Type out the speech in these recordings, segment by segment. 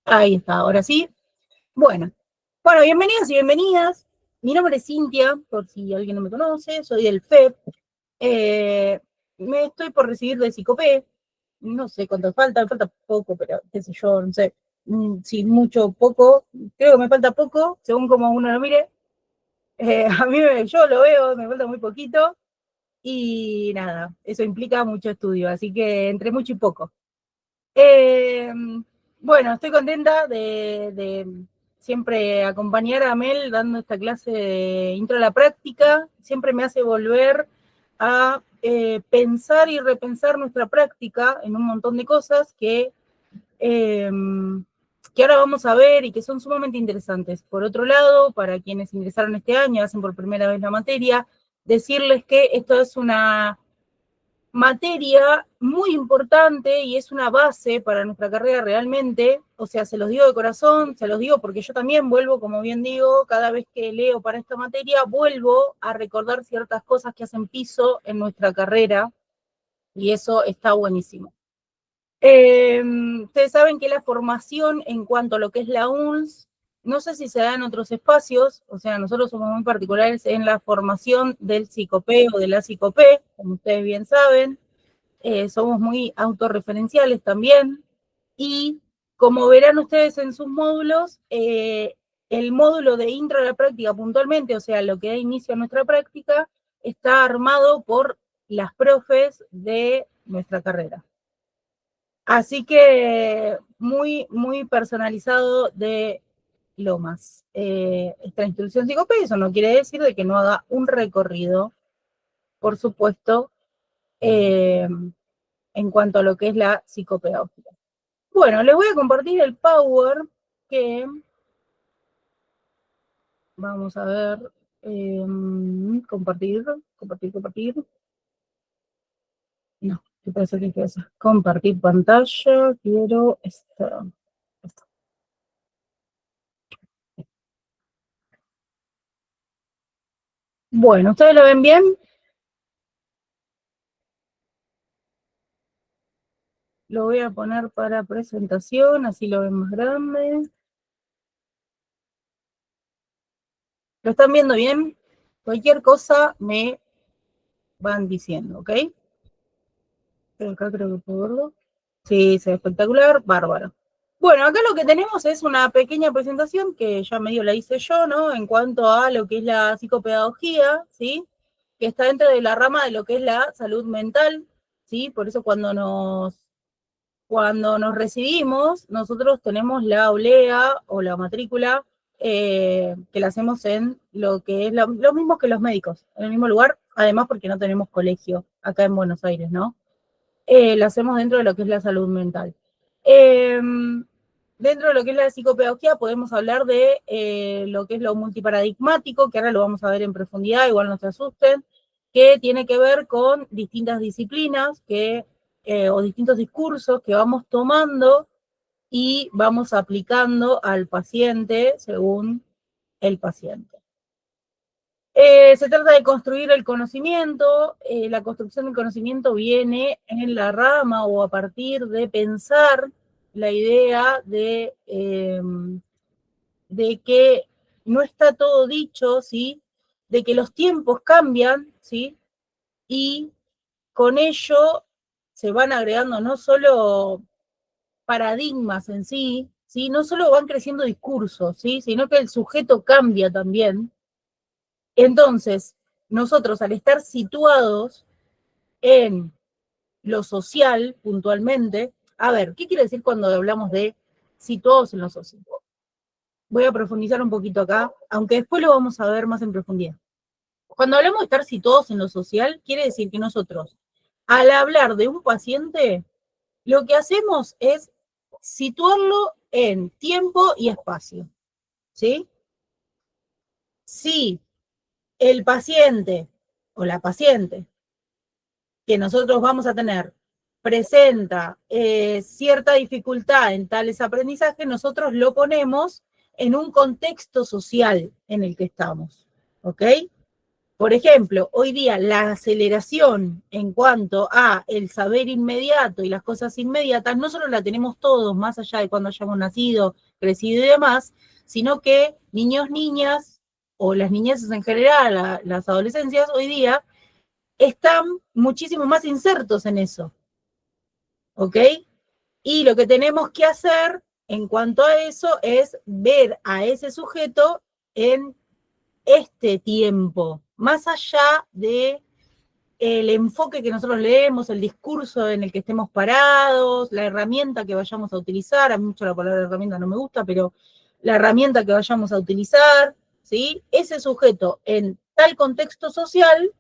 Ahí está, ahora sí. Bueno, bienvenidos y bienvenidas. Mi nombre es Cintia, por si alguien no me conoce, soy del FEP. Me estoy por recibir de Psicopé. No sé cuánto falta poco, pero qué sé yo, no sé. Si mucho, poco. Creo que me falta poco, según como uno lo mire. Yo lo veo, me falta muy poquito. Y nada, eso implica mucho estudio, así que entre mucho y poco. Bueno, estoy contenta de siempre acompañar a Mel dando esta clase de intro a la práctica. Siempre me hace volver a pensar y repensar nuestra práctica en un montón de cosas eh, que ahora vamos a ver y que son sumamente interesantes. Por otro lado, para quienes ingresaron este año, hacen por primera vez la materia, decirles que esto es una materia muy importante y es una base para nuestra carrera realmente. O sea, se los digo de corazón, se los digo porque yo también vuelvo, como bien digo, cada vez que leo para esta materia, vuelvo a recordar ciertas cosas que hacen piso en nuestra carrera y eso está buenísimo. Ustedes saben que la formación en cuanto a lo que es la UNS, no sé si se da en otros espacios, o sea, nosotros somos muy particulares en la formación del psicopé o de la psicopé, como ustedes bien saben. Somos muy autorreferenciales también, y como verán ustedes en sus módulos, el módulo de intro a la práctica puntualmente, o sea, lo que da inicio a nuestra práctica, está armado por las profes de nuestra carrera. Así que muy personalizado de Lomas. Esta instrucción psicopé, eso no quiere decir de que no haga un recorrido, por supuesto, en cuanto a lo que es la psicopedagogía. Bueno, les voy a compartir el Power que vamos a ver, compartir. No, ¿qué parece que es? Compartir pantalla, quiero esta. Bueno, ¿ustedes lo ven bien? Lo voy a poner para presentación, así lo ven más grande. ¿Lo están viendo bien? Cualquier cosa me van diciendo, ¿ok? Pero acá creo que puedo verlo. Sí, se ve espectacular, bárbaro. Bueno, acá lo que tenemos es una pequeña presentación que ya medio la hice yo, ¿no? En cuanto a lo que es la psicopedagogía, ¿sí? Que está dentro de la rama de lo que es la salud mental, ¿sí? Por eso cuando nos recibimos, nosotros tenemos la olea o la matrícula que la hacemos en lo que es lo mismo que los médicos, en el mismo lugar, además porque no tenemos colegio acá en Buenos Aires, ¿no? Lo hacemos dentro de lo que es la salud mental. Dentro de lo que es la psicopedagogía podemos hablar de lo que es lo multiparadigmático, que ahora lo vamos a ver en profundidad, igual no se asusten, que tiene que ver con distintas disciplinas o distintos discursos que vamos tomando y vamos aplicando al paciente según el paciente. Se trata de construir el conocimiento. La construcción del conocimiento viene en la rama o a partir de pensar la idea de que no está todo dicho, ¿sí? De que los tiempos cambian, ¿sí? Y con ello se van agregando no solo paradigmas en sí, ¿sí? No solo van creciendo discursos, ¿sí? Sino que el sujeto cambia también. Entonces, nosotros al estar situados en lo social puntualmente, a ver, ¿qué quiere decir cuando hablamos de situados en lo social? Voy a profundizar un poquito acá, aunque después lo vamos a ver más en profundidad. Cuando hablamos de estar situados en lo social, quiere decir que nosotros, al hablar de un paciente, lo que hacemos es situarlo en tiempo y espacio, ¿sí? Si el paciente o la paciente que nosotros vamos a tener presenta cierta dificultad en tales aprendizajes, nosotros lo ponemos en un contexto social en el que estamos, ¿ok? Por ejemplo, hoy día la aceleración en cuanto a el saber inmediato y las cosas inmediatas, no solo la tenemos todos, más allá de cuando hayamos nacido, crecido y demás, sino que niños, niñas, o las niñeces en general, las adolescencias, hoy día, están muchísimo más insertos en eso, ¿ok? Y lo que tenemos que hacer en cuanto a eso es ver a ese sujeto en este tiempo, más allá de el enfoque que nosotros leemos, el discurso en el que estemos parados, la herramienta que vayamos a utilizar, a mí mucho la palabra herramienta no me gusta, pero la herramienta que vayamos a utilizar, ¿sí? Ese sujeto en tal contexto social,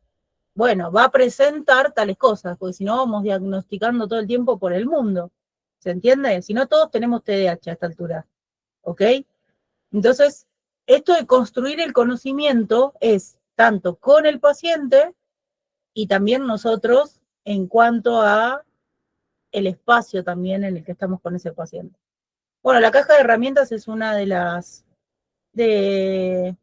bueno, va a presentar tales cosas, porque si no vamos diagnosticando todo el tiempo por el mundo, ¿se entiende? Si no todos tenemos TDAH a esta altura, ¿ok? Entonces, esto de construir el conocimiento es tanto con el paciente y también nosotros en cuanto a el espacio también en el que estamos con ese paciente. Bueno, la caja de herramientas es una de,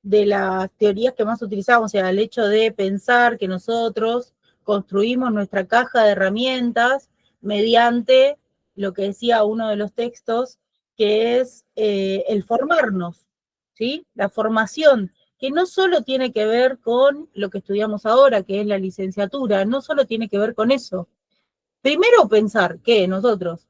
de las teorías que más utilizamos, o sea, el hecho de pensar que nosotros construimos nuestra caja de herramientas mediante lo que decía uno de los textos, que es el formarnos, ¿sí? La formación, que no solo tiene que ver con lo que estudiamos ahora, que es la licenciatura, no solo tiene que ver con eso. Primero pensar que nosotros,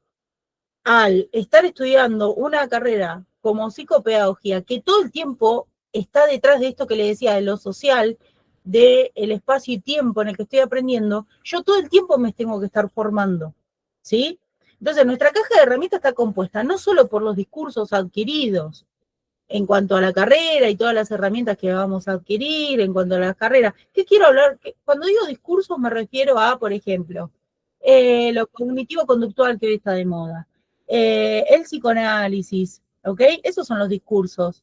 al estar estudiando una carrera como psicopedagogía, que todo el tiempo está detrás de esto que le decía, de lo social, del espacio y tiempo en el que estoy aprendiendo, yo todo el tiempo me tengo que estar formando, ¿sí? Entonces, nuestra caja de herramientas está compuesta no solo por los discursos adquiridos en cuanto a la carrera y todas las herramientas que vamos a adquirir en cuanto a la carrera. ¿Qué quiero hablar? Cuando digo discursos me refiero a, por ejemplo, lo cognitivo-conductual que hoy está de moda, el psicoanálisis, ¿ok? Esos son los discursos.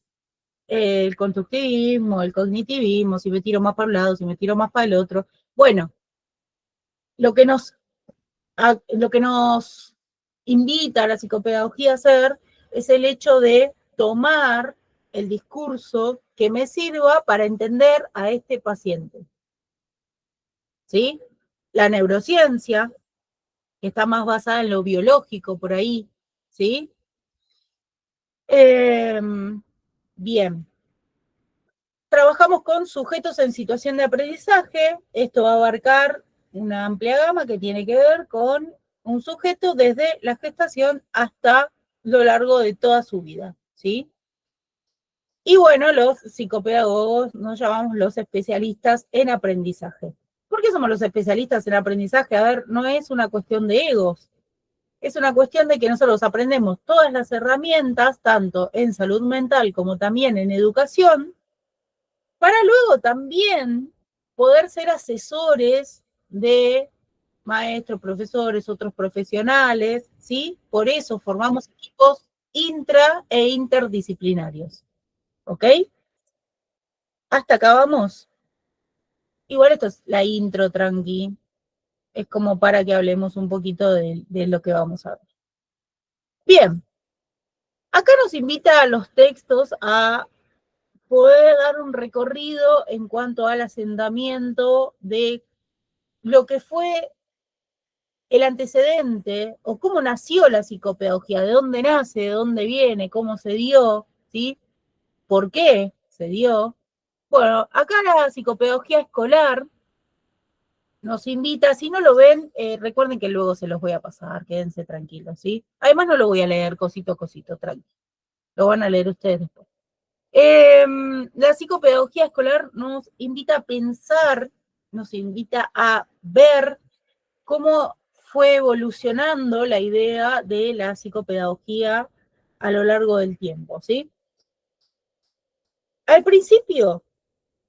El constructivismo, el cognitivismo, si me tiro más para un lado, si me tiro más para el otro. Bueno, lo que nos invita a la psicopedagogía a hacer es el hecho de tomar el discurso que me sirva para entender a este paciente. ¿Sí? La neurociencia, que está más basada en lo biológico por ahí, ¿sí? Bien. Trabajamos con sujetos en situación de aprendizaje. Esto va a abarcar una amplia gama que tiene que ver con un sujeto desde la gestación hasta lo largo de toda su vida, ¿sí? Y bueno, los psicopedagogos nos llamamos los especialistas en aprendizaje. ¿Por qué somos los especialistas en aprendizaje? A ver, no es una cuestión de egos, es una cuestión de que nosotros aprendemos todas las herramientas, tanto en salud mental como también en educación, para luego también poder ser asesores de maestros, profesores, otros profesionales, ¿sí? Por eso formamos equipos intra e interdisciplinarios, ¿ok? Hasta acá vamos. Igual esto es la intro, tranqui. Es como para que hablemos un poquito de lo que vamos a ver. Bien, acá nos invita a los textos a poder dar un recorrido en cuanto al asentamiento de lo que fue el antecedente o cómo nació la psicopedagogía, de dónde nace, de dónde viene, cómo se dio, ¿sí? ¿Por qué se dio? Bueno, acá la psicopedagogía escolar nos invita, si no lo ven, recuerden que luego se los voy a pasar, quédense tranquilos, ¿sí? Además no lo voy a leer cosito a cosito, tranquilo. Lo van a leer ustedes después. La psicopedagogía escolar nos invita a pensar, nos invita a ver cómo fue evolucionando la idea de la psicopedagogía a lo largo del tiempo, ¿sí? Al principio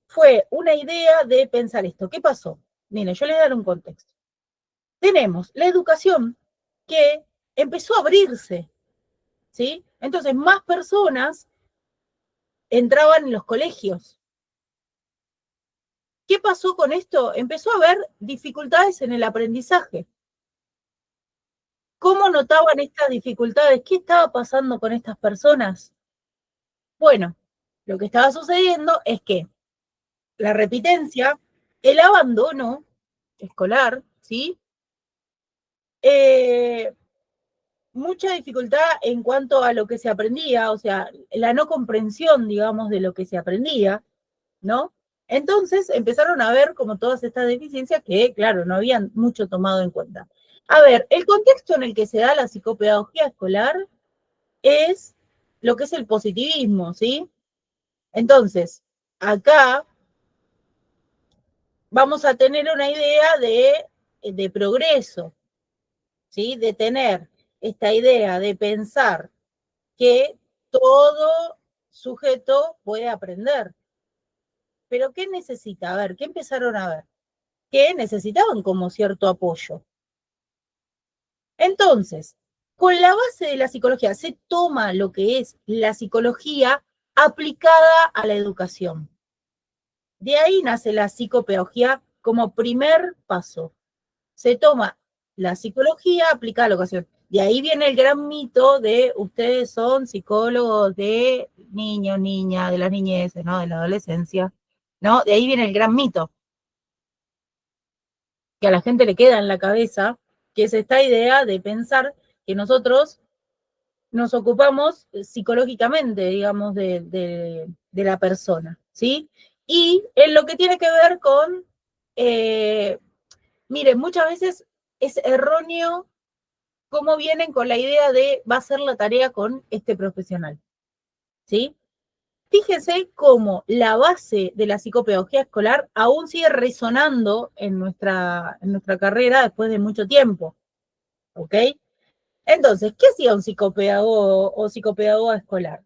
fue una idea de pensar esto. ¿Qué pasó? Miren, yo les voy a dar un contexto. Tenemos la educación que empezó a abrirse, ¿sí? Entonces, más personas entraban en los colegios. ¿Qué pasó con esto? Empezó a haber dificultades en el aprendizaje. ¿Cómo notaban estas dificultades? ¿Qué estaba pasando con estas personas? Bueno, lo que estaba sucediendo es que la repitencia, el abandono escolar, ¿sí? Mucha dificultad en cuanto a lo que se aprendía, o sea, la no comprensión, digamos, de lo que se aprendía, ¿no? Entonces empezaron a ver como todas estas deficiencias que, claro, no habían mucho tomado en cuenta. A ver, el contexto en el que se da la psicopedagogía escolar es lo que es el positivismo, ¿sí? Entonces, acá vamos a tener una idea de progreso, ¿sí? De tener esta idea de pensar que todo sujeto puede aprender. Pero ¿qué necesita? A ver, ¿qué empezaron a ver? Que necesitaban como cierto apoyo. Entonces, con la base de la psicología se toma lo que es la psicología aplicada a la educación. De ahí nace la psicopedagogía como primer paso. Se toma la psicología aplicada a la educación. De ahí viene el gran mito de ustedes son psicólogos de niños, niñas, de las niñeces, ¿no? De la adolescencia, ¿no? De ahí viene el gran mito, que a la gente le queda en la cabeza, que es esta idea de pensar que nosotros nos ocupamos psicológicamente, digamos, de la persona, ¿sí? Y en lo que tiene que ver con, miren, muchas veces es erróneo cómo vienen con la idea de va a ser la tarea con este profesional, ¿sí? Fíjense cómo la base de la psicopedagogía escolar aún sigue resonando en nuestra carrera después de mucho tiempo, ¿ok? Entonces, ¿qué hacía un psicopedagogo o psicopedagoga escolar?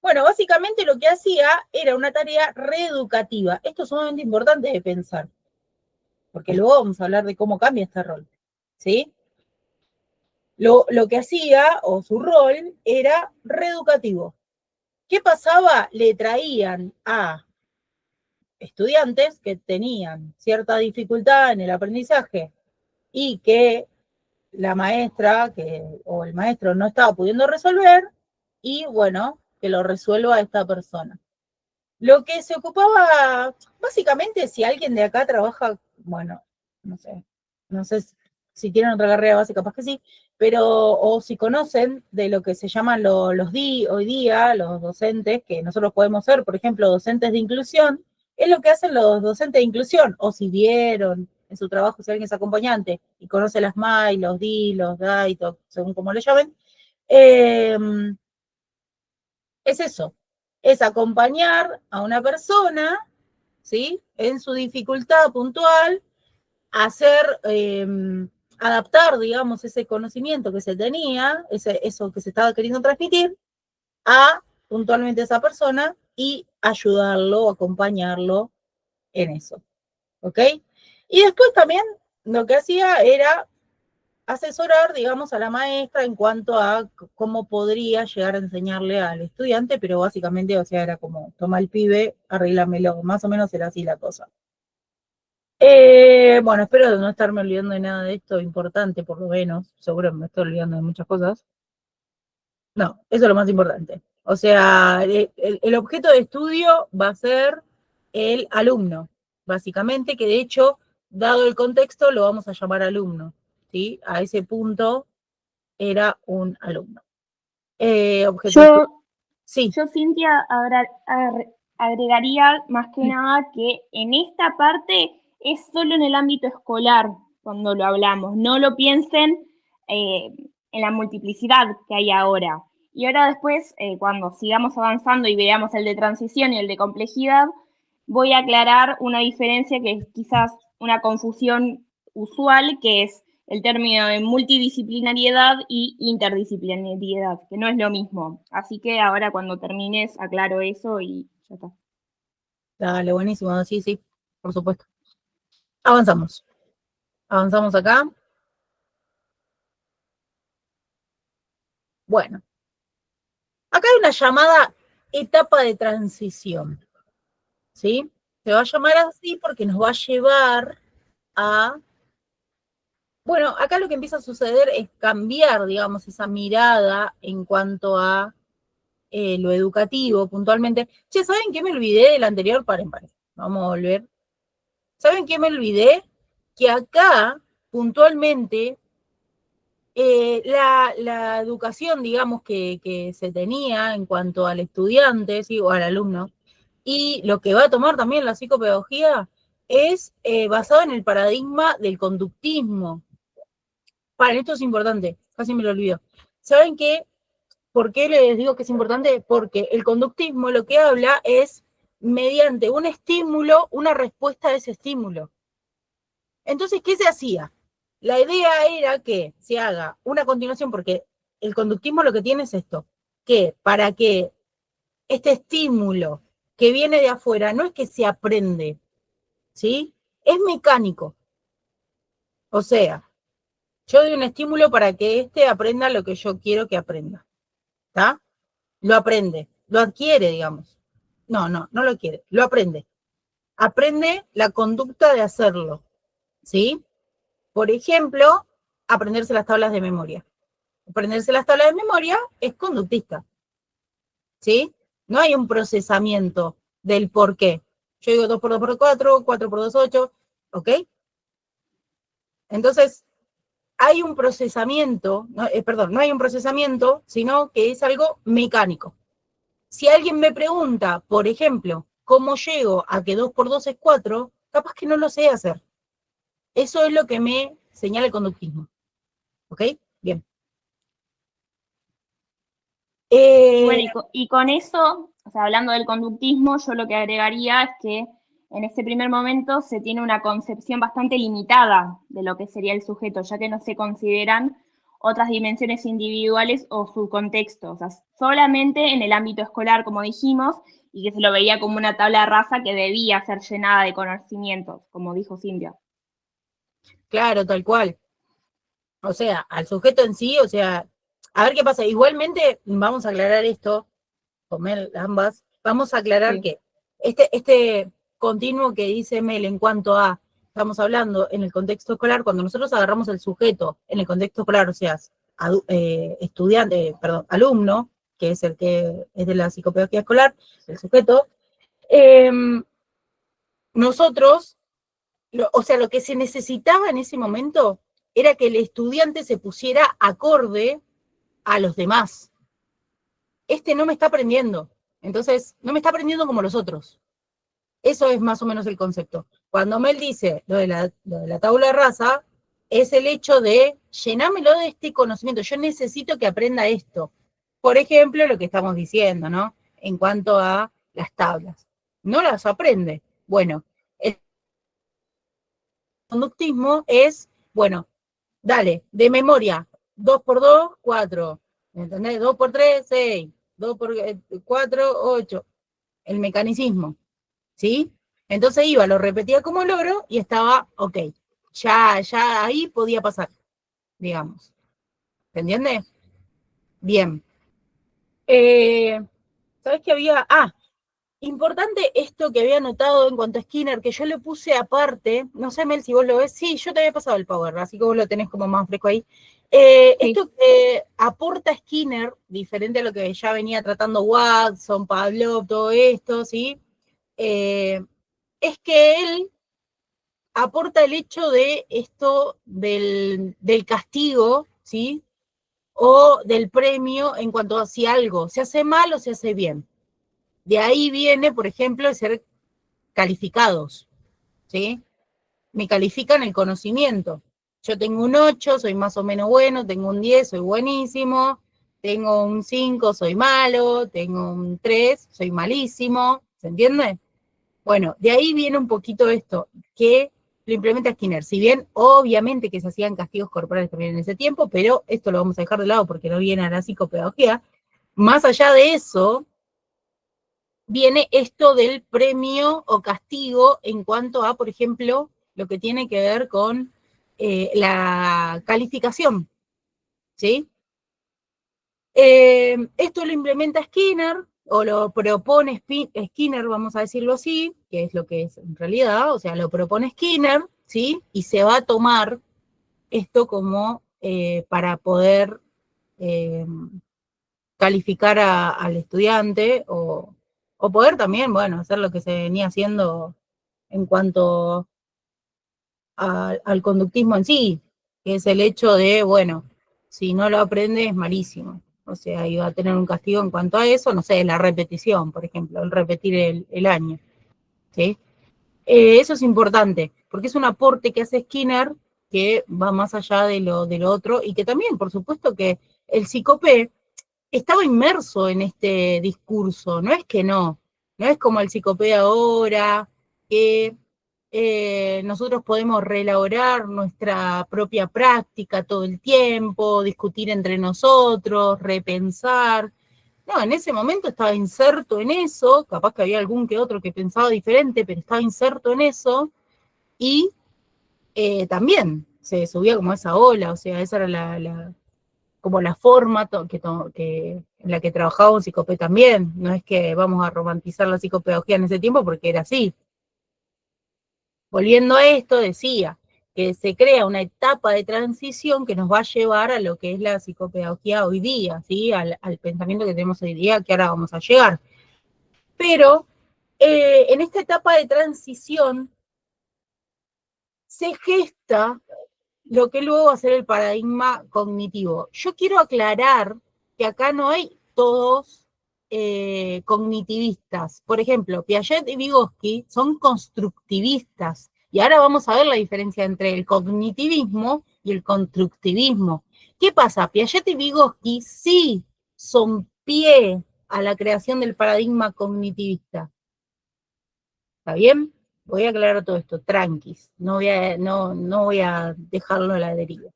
Bueno, básicamente lo que hacía era una tarea reeducativa. Esto es sumamente importante de pensar, porque luego vamos a hablar de cómo cambia este rol, ¿sí? Lo que hacía, o su rol, era reeducativo. ¿Qué pasaba? Le traían a estudiantes que tenían cierta dificultad en el aprendizaje y que la maestra o el maestro no estaba pudiendo resolver, y bueno, que lo resuelva esta persona. Lo que se ocupaba, básicamente, si alguien de acá trabaja, bueno, no sé, no sé si tienen otra carrera base, capaz que sí, pero, o si conocen de lo que se llaman hoy día, los docentes, que nosotros podemos ser, por ejemplo, docentes de inclusión, es lo que hacen los docentes de inclusión, o si vieron en su trabajo, si alguien es acompañante y conoce las MAI, los DI, los DAI, según como le llamen, eh, es eso, es acompañar a una persona, ¿sí? En su dificultad puntual, hacer, adaptar, digamos, ese conocimiento que se tenía, eso que se estaba queriendo transmitir, a puntualmente esa persona y ayudarlo, acompañarlo en eso, ¿ok? Y después también lo que hacía era asesorar, digamos, a la maestra en cuanto a cómo podría llegar a enseñarle al estudiante, pero básicamente, o sea, era como, toma el pibe, arréglamelo, más o menos era así la cosa. Bueno, espero no estarme olvidando de nada de esto importante, por lo menos, seguro me estoy olvidando de muchas cosas. No, eso es lo más importante. O sea, el objeto de estudio va a ser el alumno, básicamente, que de hecho, dado el contexto, lo vamos a llamar alumno, ¿sí? A ese punto era un alumno. Objeto de estudio. Yo, Sí, yo Cintia, agregaría más que nada que en esta parte es solo en el ámbito escolar cuando lo hablamos. No lo piensen eh, en la multiplicidad que hay ahora. Y ahora después, cuando sigamos avanzando y veamos el de transición y el de complejidad, voy a aclarar una diferencia que es quizás una confusión usual, que es el término de multidisciplinariedad y interdisciplinariedad, que no es lo mismo. Así que ahora cuando termines aclaro eso y ya está. dale, buenísimo, sí, sí, por supuesto. Avanzamos. Avanzamos acá. Bueno, acá hay una llamada etapa de transición, ¿sí? Se va a llamar así porque nos va a llevar a... Bueno, acá lo que empieza a suceder es cambiar, digamos, esa mirada en cuanto a lo educativo puntualmente. Che, ¿saben qué me olvidé del anterior? Paren. Vamos a volver. ¿Saben qué me olvidé? Que acá, puntualmente, la educación, digamos, que se tenía en cuanto al estudiante, ¿sí? O al alumno, y lo que va a tomar también la psicopedagogía es basado en el paradigma del conductismo. Para esto es importante, casi me lo olvido. ¿Saben qué? ¿Por qué les digo que es importante? Porque el conductismo lo que habla es mediante un estímulo, una respuesta a ese estímulo. Entonces, ¿qué se hacía? La idea era que se haga una continuación, porque el conductismo lo que tiene es esto, que para que este estímulo que viene de afuera no es que se aprende, ¿sí? Es mecánico. O sea, yo doy un estímulo para que éste aprenda lo que yo quiero que aprenda, ¿está? Lo aprende, lo adquiere, digamos. No lo quiere, lo aprende. Aprende la conducta de hacerlo, ¿sí? Por ejemplo, aprenderse las tablas de memoria. Aprenderse las tablas de memoria es conductista, ¿sí? No hay un procesamiento del por qué. Yo digo 2 por 2 por 4, 4 por 2, 8, ¿ok? Entonces, hay un procesamiento, no hay un procesamiento, sino que es algo mecánico. Si alguien me pregunta, por ejemplo, ¿cómo llego a que 2 por 2 es 4? Capaz que no lo sé hacer. Eso es lo que me señala el conductismo. ¿Ok? Bien. Bueno, y con eso, o sea, hablando del conductismo, yo lo que agregaría es que en este primer momento se tiene una concepción bastante limitada de lo que sería el sujeto, ya que no se consideran otras dimensiones individuales o su contexto, o sea, solamente en el ámbito escolar, como dijimos, y que se lo veía como una tabla de raza que debía ser llenada de conocimientos, como dijo Cintia. Claro, tal cual. O sea, al sujeto en sí, o sea, a ver qué pasa. Igualmente, vamos a aclarar esto, comer ambas, vamos a aclarar Sí. que este continuo que dice Mel en cuanto a, estamos hablando en el contexto escolar, cuando nosotros agarramos el sujeto en el contexto escolar, o sea, estudiante, perdón, alumno, que es el que es de la psicopedagogía escolar, el sujeto, nosotros, o sea, lo que se necesitaba en ese momento era que el estudiante se pusiera acorde a los demás. Este no me está aprendiendo, entonces no me está aprendiendo como los otros. Eso es más o menos el concepto. Cuando Mel dice lo de la tabla rasa, es el hecho de llenámelo de este conocimiento. Yo necesito que aprenda esto. Por ejemplo, lo que estamos diciendo, ¿no? En cuanto a las tablas. No las aprende. Bueno, el conductismo es, bueno, dale, de memoria, 2 por 2, 4. ¿Entendés? 2 por 3, 6. 2 por 4, 8. El mecanicismo. ¿Sí? Entonces iba, lo repetía como logro y estaba, ok, ya ahí podía pasar, digamos. ¿Se entiende? Bien. ¿Sabes qué había? Importante esto que había notado en cuanto a Skinner, que yo le puse aparte, no sé, Mel, si vos lo ves, sí, yo te había pasado el Power, así que vos lo tenés como más fresco ahí. Sí. Esto que aporta Skinner, diferente a lo que ya venía tratando Watson, Pavlov, todo esto, ¿sí? Es que él aporta el hecho de esto del castigo, ¿sí? O del premio en cuanto a si algo se hace mal o se hace bien. De ahí viene, por ejemplo, el ser calificados, ¿sí? Me califican el conocimiento. Yo tengo un 8, soy más o menos bueno, tengo un 10, soy buenísimo, tengo un 5, soy malo, tengo un 3, soy malísimo, ¿se entiende? Bueno, de ahí viene un poquito esto, que lo implementa Skinner. Si bien, obviamente que se hacían castigos corporales también en ese tiempo, pero esto lo vamos a dejar de lado porque no viene a la psicopedagogía. Más allá de eso, viene esto del premio o castigo en cuanto a, por ejemplo, lo que tiene que ver con la calificación, ¿sí? Esto lo implementa Skinner, o lo propone Skinner, vamos a decirlo así, que es lo que es en realidad, o sea, lo propone Skinner, ¿sí? Y se va a tomar esto como para poder calificar al estudiante o poder también, bueno, hacer lo que se venía haciendo en cuanto al conductismo en sí, que es el hecho de, bueno, si no lo aprende es malísimo. O sea, iba a tener un castigo en cuanto a eso, no sé, la repetición, por ejemplo, el repetir el año. ¿Sí? Eso es importante, porque es un aporte que hace Skinner que va más allá de lo otro y que también, por supuesto, que el psicopé estaba inmerso en este discurso, no es que no es como el psicopé ahora, que nosotros podemos reelaborar nuestra propia práctica todo el tiempo, discutir entre nosotros, repensar. No, en ese momento estaba inserto en eso, capaz que había algún que otro que pensaba diferente, pero estaba inserto en eso, y también se subía como a esa ola, o sea, esa era como la forma en la que trabajaba un psicopé también. No es que vamos a romantizar la psicopedagogía en ese tiempo porque era así. Volviendo a esto, decía que se crea una etapa de transición que nos va a llevar a lo que es la psicopedagogía hoy día, ¿sí? Al pensamiento que tenemos hoy día, que ahora vamos a llegar. Pero en esta etapa de transición se gesta lo que luego va a ser el paradigma cognitivo. Yo quiero aclarar que acá no hay todos cognitivistas. Por ejemplo, Piaget y Vygotsky son constructivistas. Y ahora vamos a ver la diferencia entre el cognitivismo y el constructivismo. ¿Qué pasa? Piaget y Vygotsky sí son pie a la creación del paradigma cognitivista. ¿Está bien? Voy a aclarar todo esto, tranquis, no voy a dejarlo a la deriva.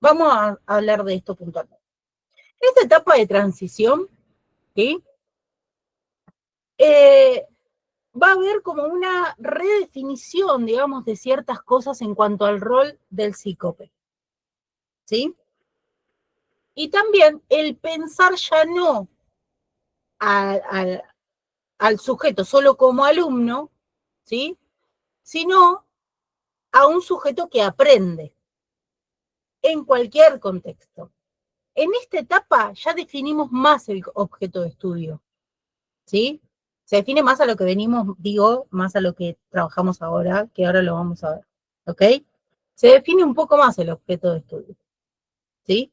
Vamos a hablar de esto puntualmente. Esta etapa de transición, ¿sí? Va a haber como una redefinición, digamos, de ciertas cosas en cuanto al rol del psícope, ¿sí? Y también el pensar ya no al sujeto solo como alumno, ¿sí? Sino a un sujeto que aprende en cualquier contexto. En esta etapa ya definimos más el objeto de estudio, ¿sí? Se define más a lo que venimos, digo, más a lo que trabajamos ahora, que ahora lo vamos a ver, ¿ok? Se define un poco más el objeto de estudio, ¿sí?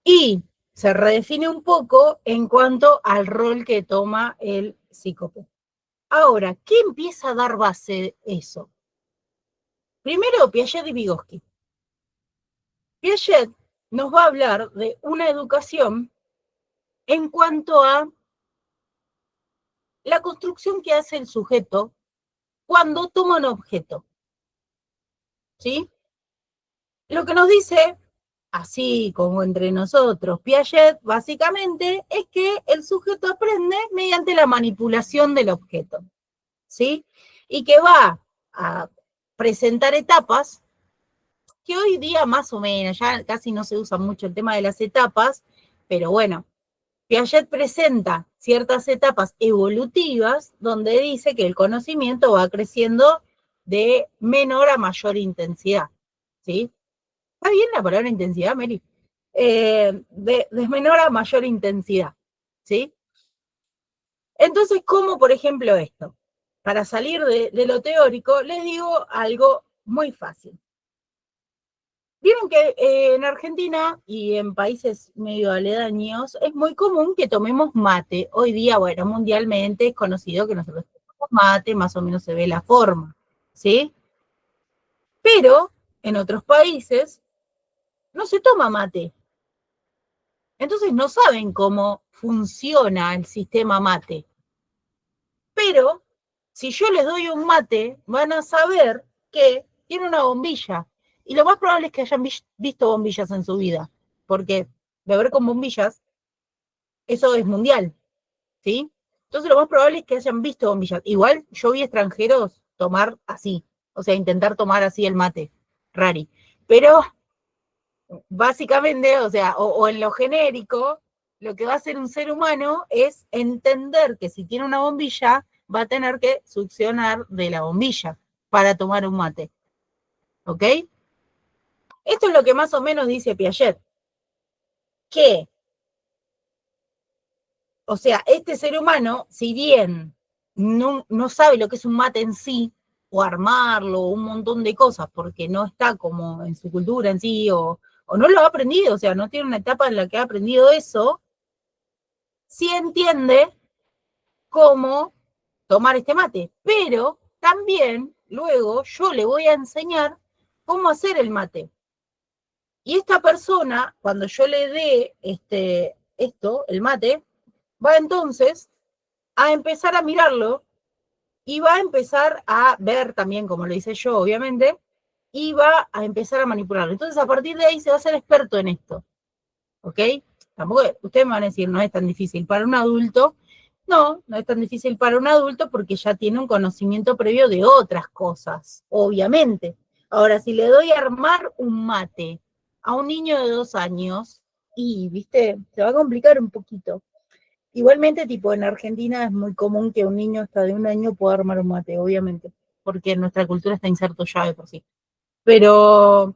Y se redefine un poco en cuanto al rol que toma el psícope. Ahora, ¿qué empieza a dar base eso? Primero, Piaget y Vygotsky. Piaget nos va a hablar de una educación en cuanto a la construcción que hace el sujeto cuando toma un objeto, ¿sí? Lo que nos dice, así como entre nosotros, Piaget, básicamente, es que el sujeto aprende mediante la manipulación del objeto, ¿sí? Y que va a presentar etapas que hoy día más o menos, ya casi no se usa mucho el tema de las etapas, pero bueno, Piaget presenta ciertas etapas evolutivas donde dice que el conocimiento va creciendo de menor a mayor intensidad, ¿sí? ¿Está bien la palabra intensidad, Mary? De menor a mayor intensidad, ¿sí? Entonces, ¿cómo, por ejemplo, esto? Para salir de lo teórico, les digo algo muy fácil. Vieron que en Argentina y en países medio aledaños es muy común que tomemos mate. Hoy día, bueno, mundialmente es conocido que nosotros tomamos mate, más o menos se ve la forma, ¿sí? Pero en otros países no se toma mate. Entonces no saben cómo funciona el sistema mate. Pero si yo les doy un mate, van a saber que tiene una bombilla. Y lo más probable es que hayan visto bombillas en su vida, porque beber con bombillas, eso es mundial, ¿sí? Entonces lo más probable es que hayan visto bombillas. Igual yo vi extranjeros tomar así, o sea, intentar tomar así el mate, rari. Pero básicamente, o sea, o en lo genérico, lo que va a hacer un ser humano es entender que si tiene una bombilla, va a tener que succionar de la bombilla para tomar un mate. ¿Ok? Esto es lo que más o menos dice Piaget. Que O sea, este ser humano, si bien no sabe lo que es un mate en sí, o armarlo, o un montón de cosas, porque no está como en su cultura en sí, o no lo ha aprendido, o sea, no tiene una etapa en la que ha aprendido eso, sí entiende cómo tomar este mate, pero también luego yo le voy a enseñar cómo hacer el mate. Y esta persona, cuando yo le dé el mate, va entonces a empezar a mirarlo y va a empezar a ver también, como lo hice yo, obviamente, y va a empezar a manipularlo. Entonces, a partir de ahí se va a ser experto en esto, ¿ok? Tampoco, ustedes me van a decir, no es tan difícil para un adulto. No, no es tan difícil para un adulto porque ya tiene un conocimiento previo de otras cosas, obviamente. Ahora, si le doy a armar un mate a un niño de 2 años, y, viste, se va a complicar un poquito. Igualmente, tipo, en Argentina es muy común que un niño hasta de 1 año pueda armar un mate, obviamente, porque en nuestra cultura está inserto ya de por sí. Pero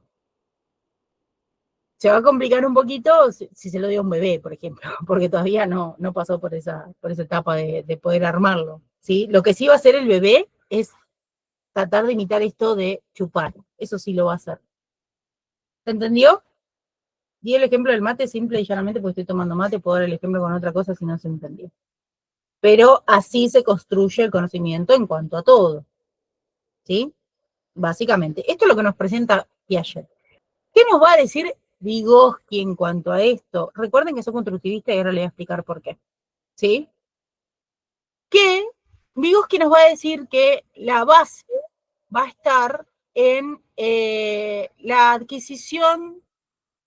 se va a complicar un poquito si se lo dio a un bebé, por ejemplo, porque todavía no pasó por esa etapa de poder armarlo, ¿sí? Lo que sí va a hacer el bebé es tratar de imitar esto de chupar, eso sí lo va a hacer. ¿Se entendió? Di el ejemplo del mate simple y llanamente porque estoy tomando mate, puedo dar el ejemplo con otra cosa si no se entendió. Pero así se construye el conocimiento en cuanto a todo, ¿sí? Básicamente. Esto es lo que nos presenta Piaget. ¿Qué nos va a decir Vygotsky en cuanto a esto? Recuerden que soy constructivista y ahora les voy a explicar por qué, ¿sí? Que Vygotsky nos va a decir que la base va a estar en la adquisición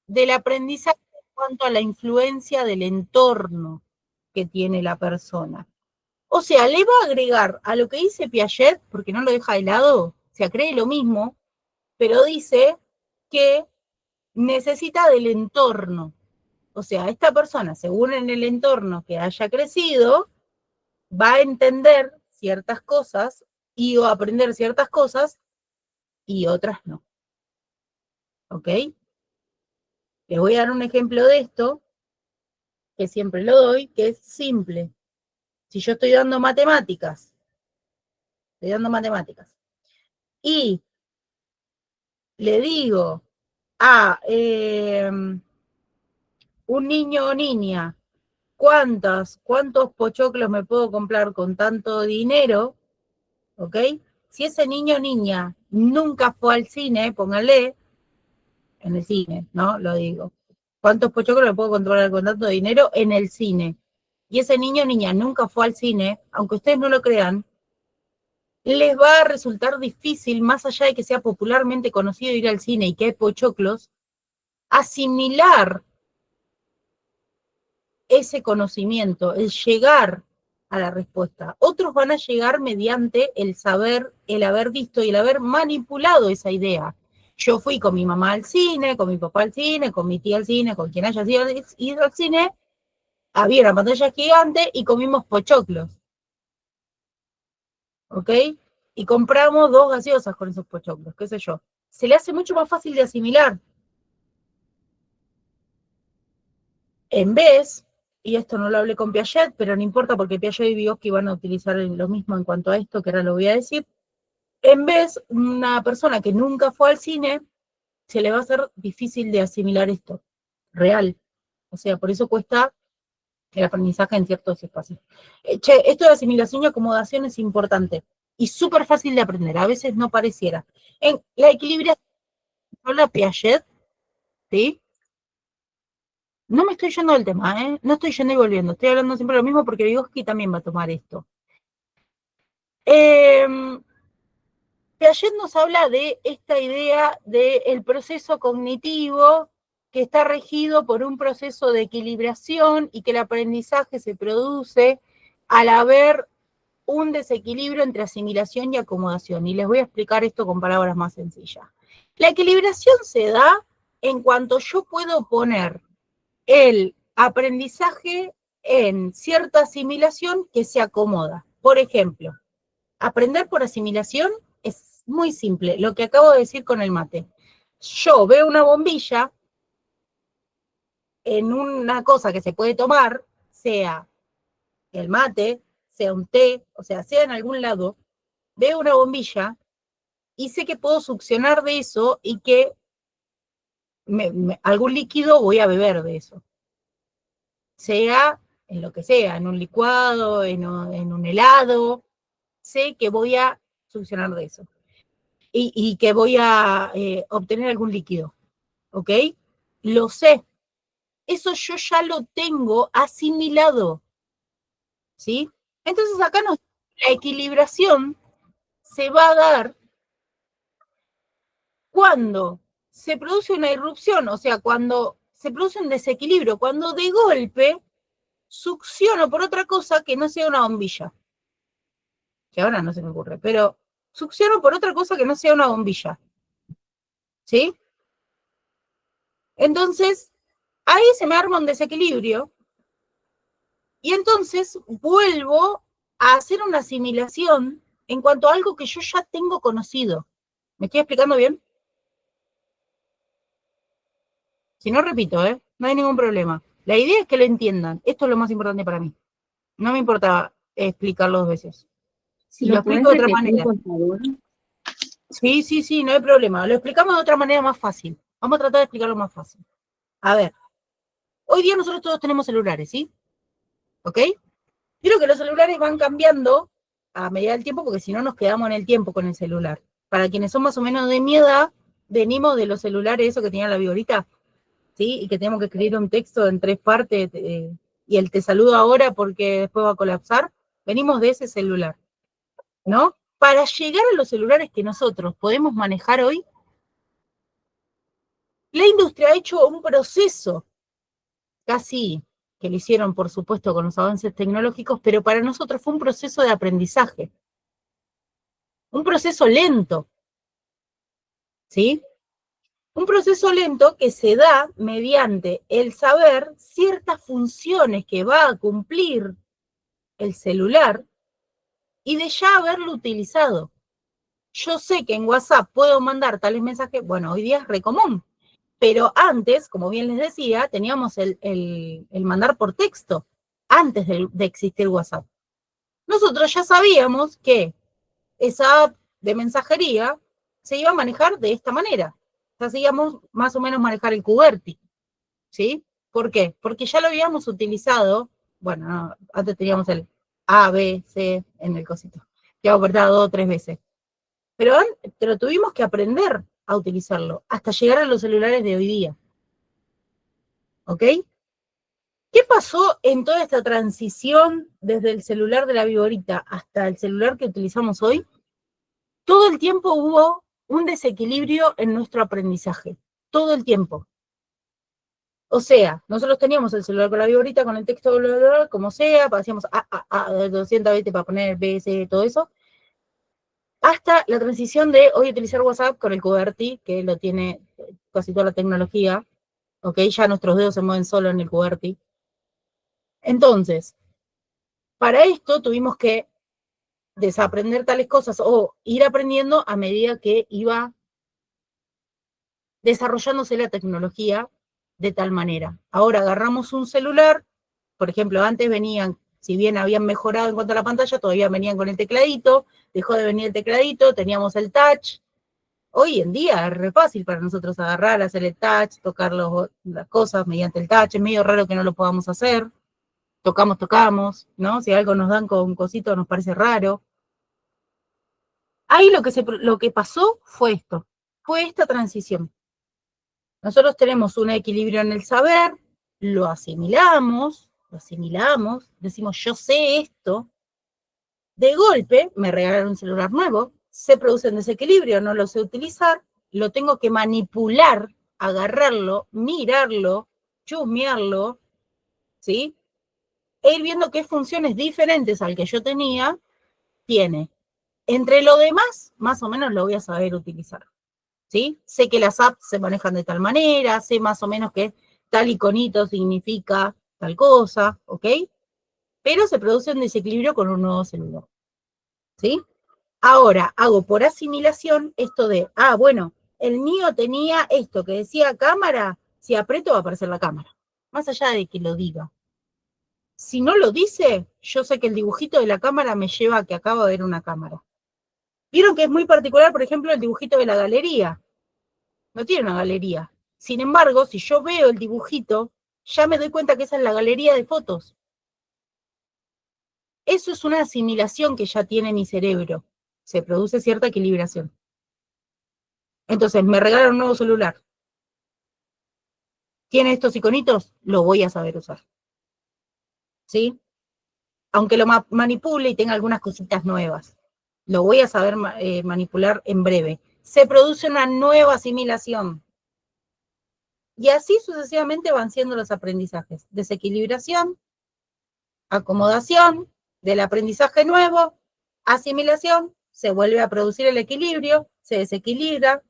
del aprendizaje en cuanto a la influencia del entorno que tiene la persona. O sea, le va a agregar a lo que dice Piaget, porque no lo deja de lado, o sea, cree lo mismo, pero dice que necesita del entorno. O sea, esta persona, según en el entorno que haya crecido, va a entender ciertas cosas y va a aprender ciertas cosas y otras no. ¿Ok? Les voy a dar un ejemplo de esto, que siempre lo doy, que es simple. Si yo estoy dando matemáticas, y le digo a un niño o niña, ¿cuántos pochoclos me puedo comprar con tanto dinero? ¿Ok? Si ese niño o niña nunca fue al cine, póngale en el cine, ¿no? Lo digo. ¿Cuántos pochoclos me puedo comprar con tanto dinero en el cine? Y ese niño o niña nunca fue al cine, aunque ustedes no lo crean, les va a resultar difícil, más allá de que sea popularmente conocido ir al cine y que hay pochoclos, asimilar ese conocimiento, el llegar a la respuesta. Otros van a llegar mediante el saber, el haber visto y el haber manipulado esa idea. Yo fui con mi mamá al cine, con mi papá al cine, con mi tía al cine, con quien haya ido al cine, había una pantalla gigante y comimos pochoclos. ¿Ok? Y compramos 2 gaseosas con esos pochoclos, qué sé yo. Se le hace mucho más fácil de asimilar. En vez, y esto no lo hablé con Piaget, pero no importa porque Piaget y Vygotsky van a utilizar lo mismo en cuanto a esto, que ahora lo voy a decir, en vez, una persona que nunca fue al cine, se le va a hacer difícil de asimilar esto, real. O sea, por eso cuesta el aprendizaje en ciertos espacios. Esto de asimilación y acomodación es importante y súper fácil de aprender, a veces no pareciera. En la equilibración, habla Piaget, ¿sí? No me estoy yendo del tema, ¿eh? No estoy yendo y volviendo. Estoy hablando siempre lo mismo porque Vygotsky también va a tomar esto. Piaget nos habla de esta idea del proceso cognitivo que está regido por un proceso de equilibración y que el aprendizaje se produce al haber un desequilibrio entre asimilación y acomodación. Y les voy a explicar esto con palabras más sencillas. La equilibración se da en cuanto yo puedo poner el aprendizaje en cierta asimilación que se acomoda. Por ejemplo, aprender por asimilación es muy simple, lo que acabo de decir con el mate. Yo veo una bombilla en una cosa que se puede tomar, sea el mate, sea un té, o sea en algún lado, veo una bombilla y sé que puedo succionar de eso y que algún líquido voy a beber de eso. Sea en lo que sea, en un licuado, en un helado, sé que voy a succionar de eso. Y que voy a obtener algún líquido, ¿ok? Lo sé. Eso yo ya lo tengo asimilado, ¿sí? Entonces acá la equilibración se va a dar cuando se produce una irrupción, o sea, cuando se produce un desequilibrio, cuando de golpe succiono por otra cosa que no sea una bombilla. Que ahora no se me ocurre, pero succiono por otra cosa que no sea una bombilla. ¿Sí? Entonces, ahí se me arma un desequilibrio y entonces vuelvo a hacer una asimilación en cuanto a algo que yo ya tengo conocido. ¿Me estoy explicando bien? Si no, repito, no hay ningún problema. La idea es que lo entiendan. Esto es lo más importante para mí. No me importa explicarlo dos veces. Si y lo explico de otra manera. Por favor. Sí, no hay problema. Lo explicamos de otra manera más fácil. Vamos a tratar de explicarlo más fácil. A ver, hoy día nosotros todos tenemos celulares, ¿sí? ¿Ok? Creo que los celulares van cambiando a medida del tiempo porque si no nos quedamos en el tiempo con el celular. Para quienes son más o menos de mi edad, venimos de los celulares, eso que tenía la vigorita, ¿sí? Y que tenemos que escribir un texto en 3 partes y el te saludo ahora porque después va a colapsar. Venimos de ese celular, ¿no? Para llegar a los celulares que nosotros podemos manejar hoy, la industria ha hecho un proceso casi que lo hicieron, por supuesto, con los avances tecnológicos, pero para nosotros fue un proceso de aprendizaje, un proceso lento, ¿sí? Un proceso lento que se da mediante el saber ciertas funciones que va a cumplir el celular y de ya haberlo utilizado. Yo sé que en WhatsApp puedo mandar tales mensajes, bueno, hoy día es re común, pero antes, como bien les decía, teníamos el mandar por texto, antes de existir WhatsApp. Nosotros ya sabíamos que esa app de mensajería se iba a manejar de esta manera. Ya sabíamos más o menos manejar el QWERTY, ¿sí? ¿Por qué? Porque ya lo habíamos utilizado, bueno, no, antes teníamos el A, B, C en el cosito, que habíamos apretado 2 o 3 veces. Pero tuvimos que aprender a utilizarlo hasta llegar a los celulares de hoy día. ¿Ok? ¿Qué pasó en toda esta transición desde el celular de la vigorita hasta el celular que utilizamos hoy? Todo el tiempo hubo un desequilibrio en nuestro aprendizaje. Todo el tiempo. O sea, nosotros teníamos el celular con la vigorita, con el texto, bla, bla, bla, como sea, hacíamos 200 veces para poner B, C, todo eso, hasta la transición de hoy utilizar WhatsApp con el QWERTY, que lo tiene casi toda la tecnología, ¿ok? Ya nuestros dedos se mueven solo en el QWERTY. Entonces, para esto tuvimos que desaprender tales cosas o ir aprendiendo a medida que iba desarrollándose la tecnología de tal manera. Ahora agarramos un celular, por ejemplo, antes venían, si bien habían mejorado en cuanto a la pantalla, todavía venían con el tecladito, dejó de venir el tecladito, teníamos el touch. Hoy en día es re fácil para nosotros agarrar, hacer el touch, tocar las cosas mediante el touch, es medio raro que no lo podamos hacer. Tocamos, ¿no? Si algo nos dan con un cosito nos parece raro. Ahí lo que pasó fue esto, fue esta transición. Nosotros tenemos un equilibrio en el saber, lo asimilamos, decimos yo sé esto, de golpe me regalaron un celular nuevo, se produce un desequilibrio, no lo sé utilizar, lo tengo que manipular, agarrarlo, mirarlo, chusmearlo, ¿sí? E ir viendo qué funciones diferentes al que yo tenía tiene. Entre lo demás, más o menos lo voy a saber utilizar, ¿sí? Sé que las apps se manejan de tal manera, sé más o menos que tal iconito significa tal cosa, ¿ok? Pero se produce un desequilibrio con un nuevo celular, ¿sí? Ahora, hago por asimilación esto de, bueno, el mío tenía esto que decía cámara, si aprieto va a aparecer la cámara, más allá de que lo diga, Si no lo dice, yo sé que el dibujito de la cámara me lleva a que acabo de ver una cámara. Vieron que es muy particular, por ejemplo, el dibujito de la galería. No tiene una galería. Sin embargo, si yo veo el dibujito, ya me doy cuenta que esa es la galería de fotos. Eso es una asimilación que ya tiene mi cerebro. Se produce cierta equilibración. Entonces, me regalan un nuevo celular. ¿Tiene estos iconitos? Lo voy a saber usar. ¿Sí? Aunque lo manipule y tenga algunas cositas nuevas. Lo voy a saber manipular en breve. Se produce una nueva asimilación. Y así sucesivamente van siendo los aprendizajes. Desequilibración, acomodación, del aprendizaje nuevo, asimilación, se vuelve a producir el equilibrio, se desequilibra.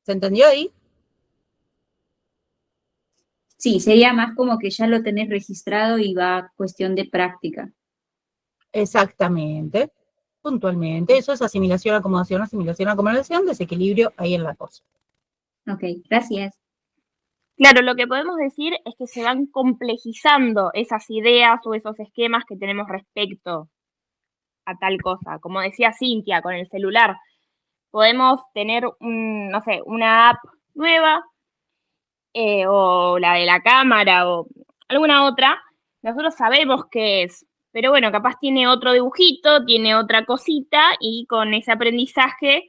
¿Se entendió ahí? Sí, sería más como que ya lo tenés registrado y va cuestión de práctica. Exactamente, puntualmente. Eso es asimilación, acomodación, desequilibrio ahí en la cosa. Ok, gracias. Claro, lo que podemos decir es que se van complejizando esas ideas o esos esquemas que tenemos respecto a tal cosa. Como decía Cintia, con el celular, podemos tener, no sé, una app nueva o la de la cámara o alguna otra. Nosotros sabemos qué es, pero bueno, capaz tiene otro dibujito, tiene otra cosita y con ese aprendizaje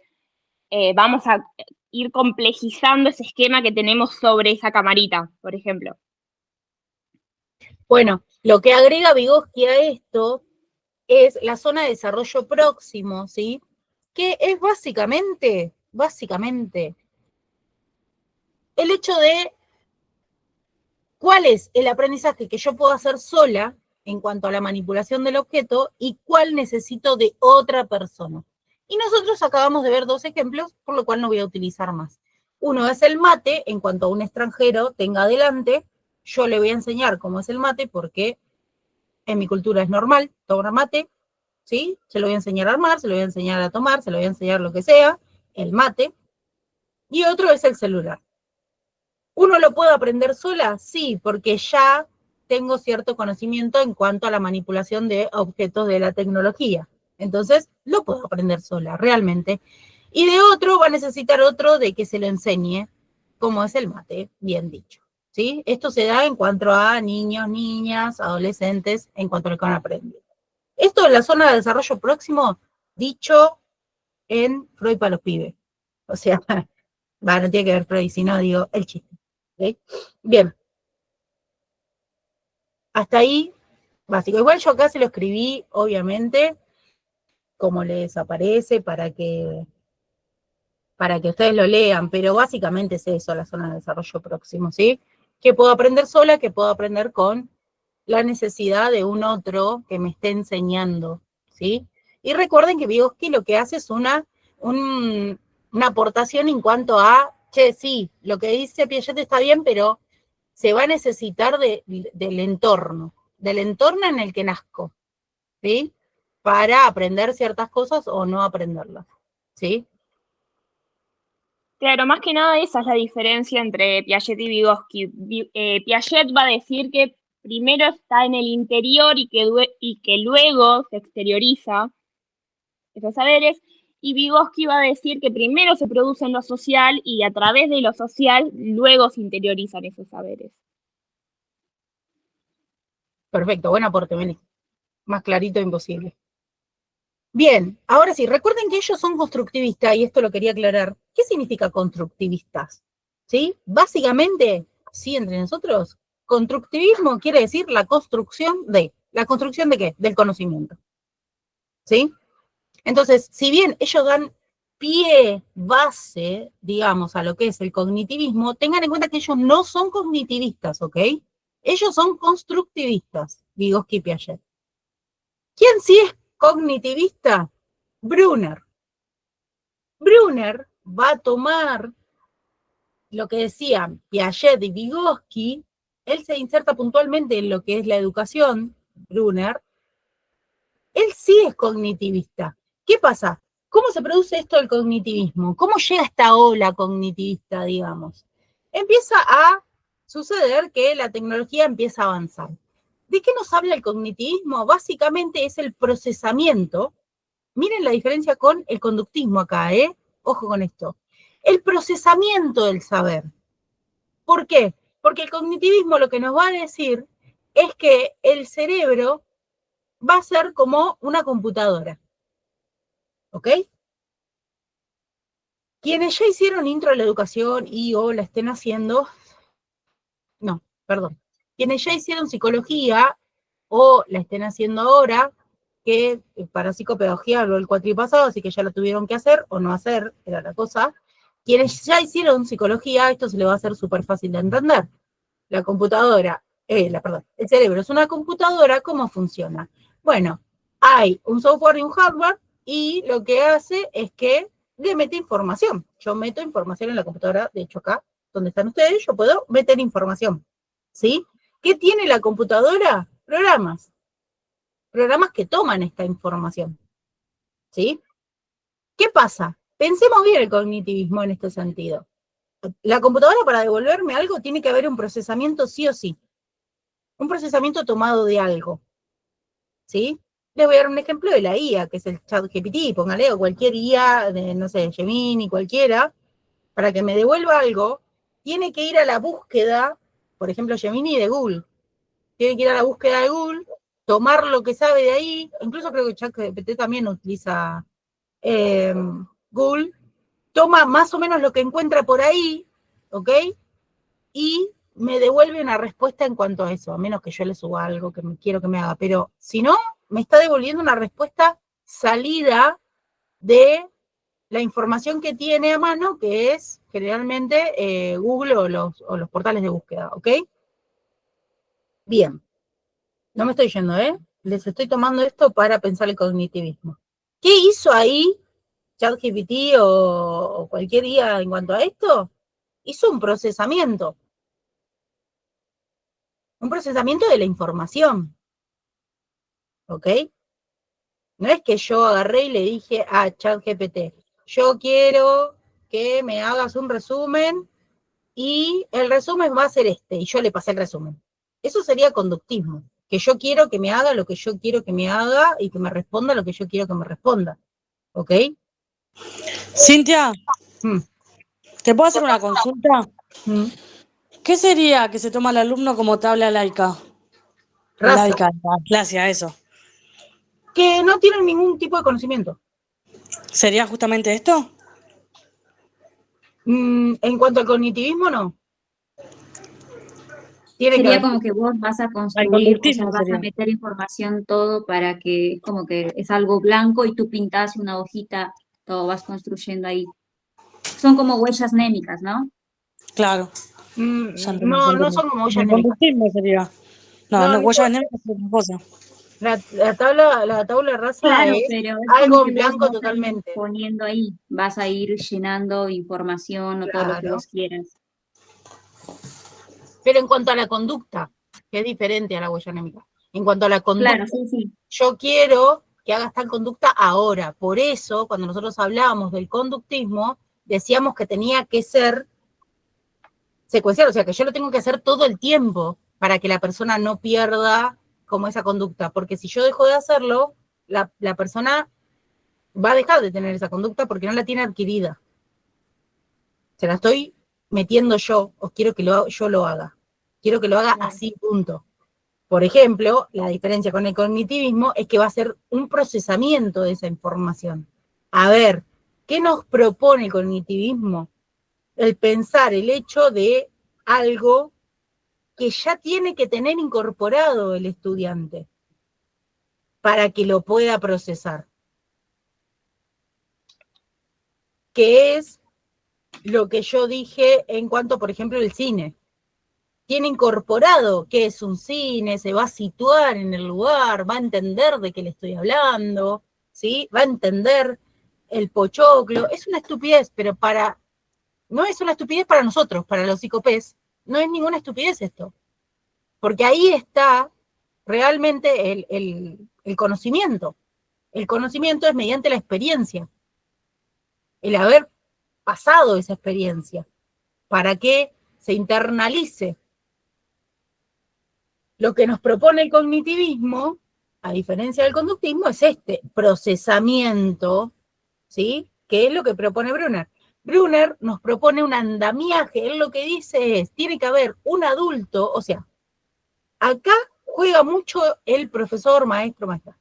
vamos a ir complejizando ese esquema que tenemos sobre esa camarita, por ejemplo. Bueno, lo que agrega Vygotsky a esto es la zona de desarrollo próximo, ¿sí? Que es básicamente, el hecho de cuál es el aprendizaje que yo puedo hacer sola en cuanto a la manipulación del objeto y cuál necesito de otra persona. Y nosotros acabamos de ver dos ejemplos, por lo cual no voy a utilizar más. Uno es el mate, en cuanto a un extranjero tenga adelante, yo le voy a enseñar cómo es el mate porque en mi cultura es normal tomar mate, ¿sí? Se lo voy a enseñar a armar, se lo voy a enseñar a tomar, se lo voy a enseñar lo que sea, el mate. Y otro es el celular. ¿Uno lo puede aprender sola? Sí, porque ya tengo cierto conocimiento en cuanto a la manipulación de objetos de la tecnología. Entonces, lo puedo aprender sola, realmente. Y de otro va a necesitar otro de que se lo enseñe, como es el mate, bien dicho. ¿Sí? Esto se da en cuanto a niños, niñas, adolescentes, en cuanto a lo que van a aprender. Esto en la zona de desarrollo próximo, dicho en Freud para los pibes. O sea, no tiene que ver Freud, sino digo, el chiste. ¿Okay? Bien. Hasta ahí, básico. Igual yo acá se lo escribí, obviamente, como les aparece, para que ustedes lo lean, pero básicamente es eso, la zona de desarrollo próximo, ¿sí? Que puedo aprender sola, que puedo aprender con la necesidad de un otro que me esté enseñando, ¿sí? Y recuerden que Vygotsky lo que hace es una aportación en cuanto a, che, sí, lo que dice Piaget está bien, pero se va a necesitar del entorno en el que nazco, ¿sí? Para aprender ciertas cosas o no aprenderlas, ¿sí? Claro, más que nada esa es la diferencia entre Piaget y Vygotsky. Piaget va a decir que primero está en el interior y que luego se exterioriza esos saberes, y Vygotsky va a decir que primero se produce en lo social y a través de lo social luego se interiorizan esos saberes. Perfecto, buen aporte, Meli. Más clarito imposible. Bien, ahora sí, recuerden que ellos son constructivistas, y esto lo quería aclarar. ¿Qué significa constructivistas? ¿Sí? Básicamente, sí, entre nosotros, constructivismo quiere decir la construcción de. ¿La construcción de qué? Del conocimiento. ¿Sí? Entonces, si bien ellos dan pie, base, digamos, a lo que es el cognitivismo, tengan en cuenta que ellos no son cognitivistas, ¿ok? Ellos son constructivistas, Vygotsky y Piaget. ¿Quién sí es cognitivista? Brunner. Brunner va a tomar lo que decían Piaget y Vygotsky, él se inserta puntualmente en lo que es la educación, Brunner, él sí es cognitivista. ¿Qué pasa? ¿Cómo se produce esto del cognitivismo? ¿Cómo llega esta ola cognitivista, digamos? Empieza a suceder que la tecnología empieza a avanzar. ¿De qué nos habla el cognitivismo? Básicamente es el procesamiento. Miren la diferencia con el conductismo acá, ¿eh? Ojo con esto. El procesamiento del saber. ¿Por qué? Porque el cognitivismo lo que nos va a decir es que el cerebro va a ser como una computadora. ¿Ok? Quienes ya hicieron intro a la educación y o la estén haciendo, no, perdón. Quienes ya hicieron psicología o la estén haciendo ahora, que para psicopedagogía habló el cuatri pasado, así que ya lo tuvieron que hacer o no hacer, era la cosa. Quienes ya hicieron psicología, esto se les va a hacer súper fácil de entender. La computadora, perdón, el cerebro es una computadora, ¿cómo funciona? Bueno, hay un software y un hardware, y lo que hace es que le mete información. Yo meto información en la computadora, de hecho acá, donde están ustedes, yo puedo meter información, ¿sí? ¿Qué tiene la computadora? Programas que toman esta información, ¿sí? ¿Qué pasa? Pensemos bien el cognitivismo en este sentido. La computadora, para devolverme algo, tiene que haber un procesamiento sí o sí. Un procesamiento tomado de algo, ¿sí? Les voy a dar un ejemplo de la IA, que es el ChatGPT, póngale, o cualquier IA, de, no sé, Gemini, cualquiera, para que me devuelva algo, tiene que ir a la búsqueda, por ejemplo, Gemini de Google, tiene que ir a la búsqueda de Google, tomar lo que sabe de ahí, incluso creo que ChatGPT también utiliza Google, toma más o menos lo que encuentra por ahí, ¿ok? Y me devuelve una respuesta en cuanto a eso, a menos que yo le suba algo que quiero que me haga, pero si no, me está devolviendo una respuesta salida de la información que tiene a mano, que es generalmente Google o los portales de búsqueda, ¿ok? Bien, no me estoy yendo, ¿eh? Les estoy tomando esto para pensar el cognitivismo. ¿Qué hizo ahí ChatGPT o cualquier IA en cuanto a esto? Hizo un procesamiento de la información, ¿ok? No es que yo agarré y le dije a ChatGPT, yo quiero que me hagas un resumen y el resumen va a ser este, y yo le pasé el resumen. Eso sería conductismo, que yo quiero que me haga lo que yo quiero que me haga y que me responda lo que yo quiero que me responda, ¿ok? Cintia, Mm, ¿te puedo hacer una consulta? mm. ¿Qué sería que se toma el alumno como tabla laica? Raza, Laica, la clase a eso. que no tienen ningún tipo de conocimiento. ¿Sería justamente esto? En cuanto al cognitivismo, no. Tiene que Sería haber. como que vos vas a Al construir, o sea, conductismo vas a sería. meter información todo para que como que es algo blanco y tú pintas una hojita, todo vas construyendo ahí. Son como huellas némicas, ¿no? Claro. Ya entendí, ya No, no entendí. son como huellas El anémicas. conductismo sería. No, No, no, no, huellas anémicas es otra cosa. la tabla rasa Claro, es pero es como algo que en vos blanco vas a ir totalmente. poniendo ahí, vas a ir llenando información o todo lo que Claro. vos quieras. Pero en cuanto a la conducta, que es diferente a la huella anémica. En cuanto a la Claro, conducta, sí, sí. yo quiero que hagas tal conducta ahora. Por eso, cuando nosotros hablábamos del conductismo, decíamos que tenía que ser secuencial, o sea, que yo lo tengo que hacer todo el tiempo para que la persona no pierda como esa conducta, porque si yo dejo de hacerlo, la persona va a dejar de tener esa conducta porque no la tiene adquirida. Se la estoy metiendo yo, o quiero que yo lo haga. Quiero que lo haga así, punto. Por ejemplo, la diferencia con el cognitivismo es que va a ser un procesamiento de esa información. A ver, ¿qué nos propone el cognitivismo? El pensar el hecho de algo que ya tiene que tener incorporado el estudiante para que lo pueda procesar. Que es lo que yo dije en cuanto, por ejemplo, al cine. Tiene incorporado qué es un cine, se va a situar en el lugar, va a entender de qué le estoy hablando, ¿sí? Va a entender el pochoclo. Es una estupidez, pero no es una estupidez para nosotros, para los psicopés, no es ninguna estupidez esto. Porque ahí está realmente el conocimiento. El conocimiento es mediante la experiencia, el haber pasado esa experiencia, para que se internalice Lo que nos propone el cognitivismo, a diferencia del conductismo, es este procesamiento, ¿sí? Que es lo que propone Brunner. Brunner nos propone un andamiaje, él lo que dice es, tiene que haber un adulto, o sea, acá juega mucho el profesor, maestro, maestra.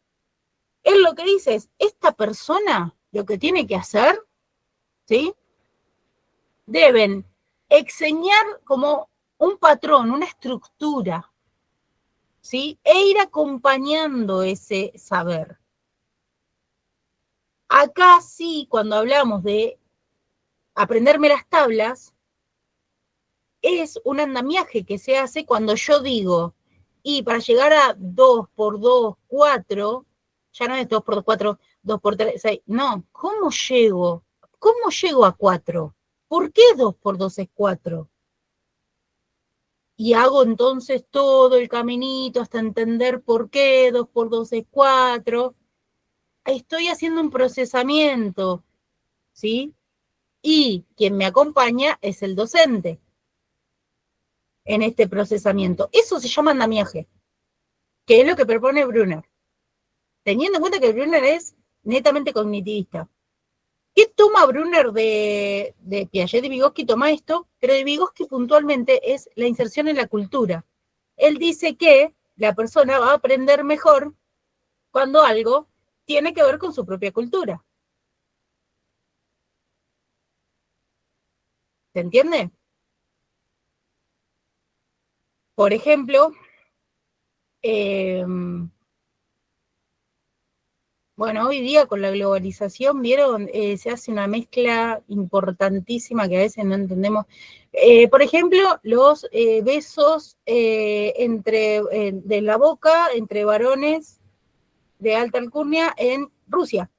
Él lo que dice es, esta persona lo que tiene que hacer, ¿sí? Deben enseñar como un patrón, una estructura, ¿sí? E ir acompañando ese saber. Acá sí, cuando hablamos de aprenderme las tablas, es un andamiaje que se hace cuando yo digo, y para llegar a 2 por 2, 4, ya no es 2 por 2, 4, 2 por 3, 6, no, ¿cómo llego? ¿Cómo llego a 4? ¿Por qué 2 por 2 es 4? Y hago entonces todo el caminito hasta entender por qué 2 por 2 es 4. Estoy haciendo un procesamiento, ¿sí? Y quien me acompaña es el docente en este procesamiento. Eso se llama andamiaje, que es lo que propone Brunner. Teniendo en cuenta que Brunner es netamente cognitivista. ¿Qué toma Brunner de Piaget y Vygotsky? Toma esto, pero de Vygotsky puntualmente es la inserción en la cultura. Él dice que la persona va a aprender mejor cuando algo tiene que ver con su propia cultura. ¿Se entiende? Por ejemplo, bueno, hoy día con la globalización, ¿vieron? Se hace una mezcla importantísima que a veces no entendemos. Por ejemplo, los besos de la boca entre varones de alta alcurnia en Rusia.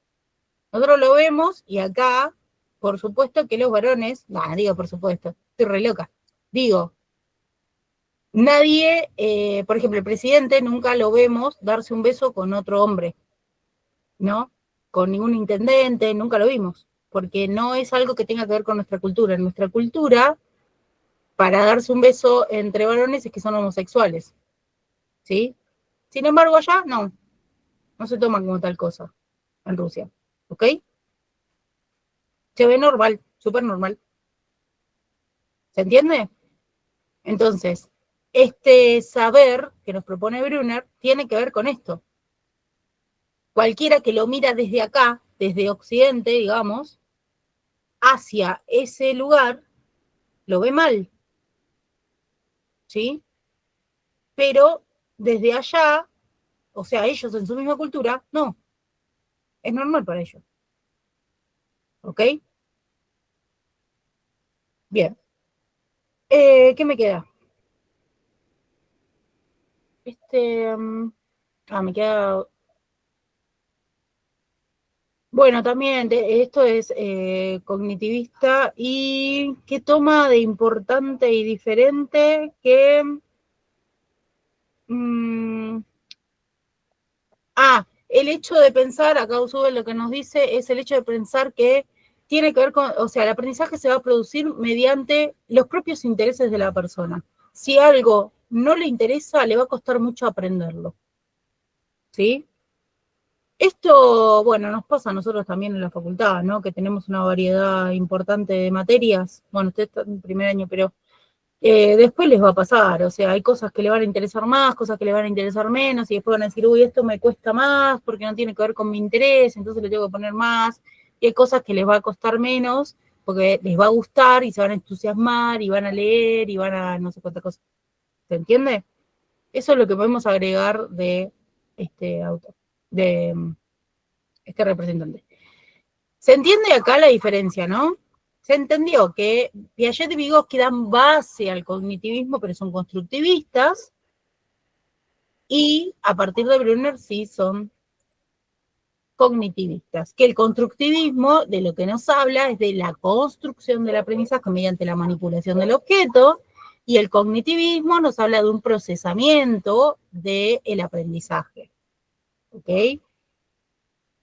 Nosotros lo vemos y acá, por supuesto que los varones, digo por supuesto, estoy re loca, digo, nadie, por ejemplo, el presidente nunca lo vemos darse un beso con otro hombre, ¿no? Con ningún intendente, nunca lo vimos, porque no es algo que tenga que ver con nuestra cultura. En nuestra cultura, para darse un beso entre varones es que son homosexuales, ¿sí? Sin embargo, allá no se toma como tal cosa en Rusia, ¿ok? Se ve normal, súper normal. ¿Se entiende? Entonces, este saber que nos propone Brunner tiene que ver con esto. Cualquiera que lo mira desde acá, desde Occidente, digamos, hacia ese lugar, lo ve mal, ¿sí? Pero desde allá, o sea, ellos en su misma cultura, no, es normal para ellos. ¿Ok? Bien. ¿Qué me queda? Me queda... Bueno, también esto es cognitivista y ¿qué toma de importante y diferente que... el hecho de pensar, acá Usube lo que nos dice, es el hecho de pensar que tiene que ver con, o sea, el aprendizaje se va a producir mediante los propios intereses de la persona. Si algo no le interesa, le va a costar mucho aprenderlo. ¿Sí? Esto, bueno, nos pasa a nosotros también en la facultad, ¿no? Que tenemos una variedad importante de materias. Bueno, usted está en primer año, pero después les va a pasar, o sea, hay cosas que le van a interesar más, cosas que le van a interesar menos, y después van a decir, uy, esto me cuesta más porque no tiene que ver con mi interés, entonces le tengo que poner más, y hay cosas que les va a costar menos porque les va a gustar y se van a entusiasmar y van a leer y van a no sé cuántas cosas. ¿Se entiende? Eso es lo que podemos agregar de este autor, de este representante. ¿Se entiende acá la diferencia, no? Se entendió que Piaget y Vygotsky dan base al cognitivismo, pero son constructivistas, y a partir de Brunner sí son cognitivistas. Que el constructivismo de lo que nos habla es de la construcción del aprendizaje mediante la manipulación del objeto, y el cognitivismo nos habla de un procesamiento del aprendizaje. ¿Ok?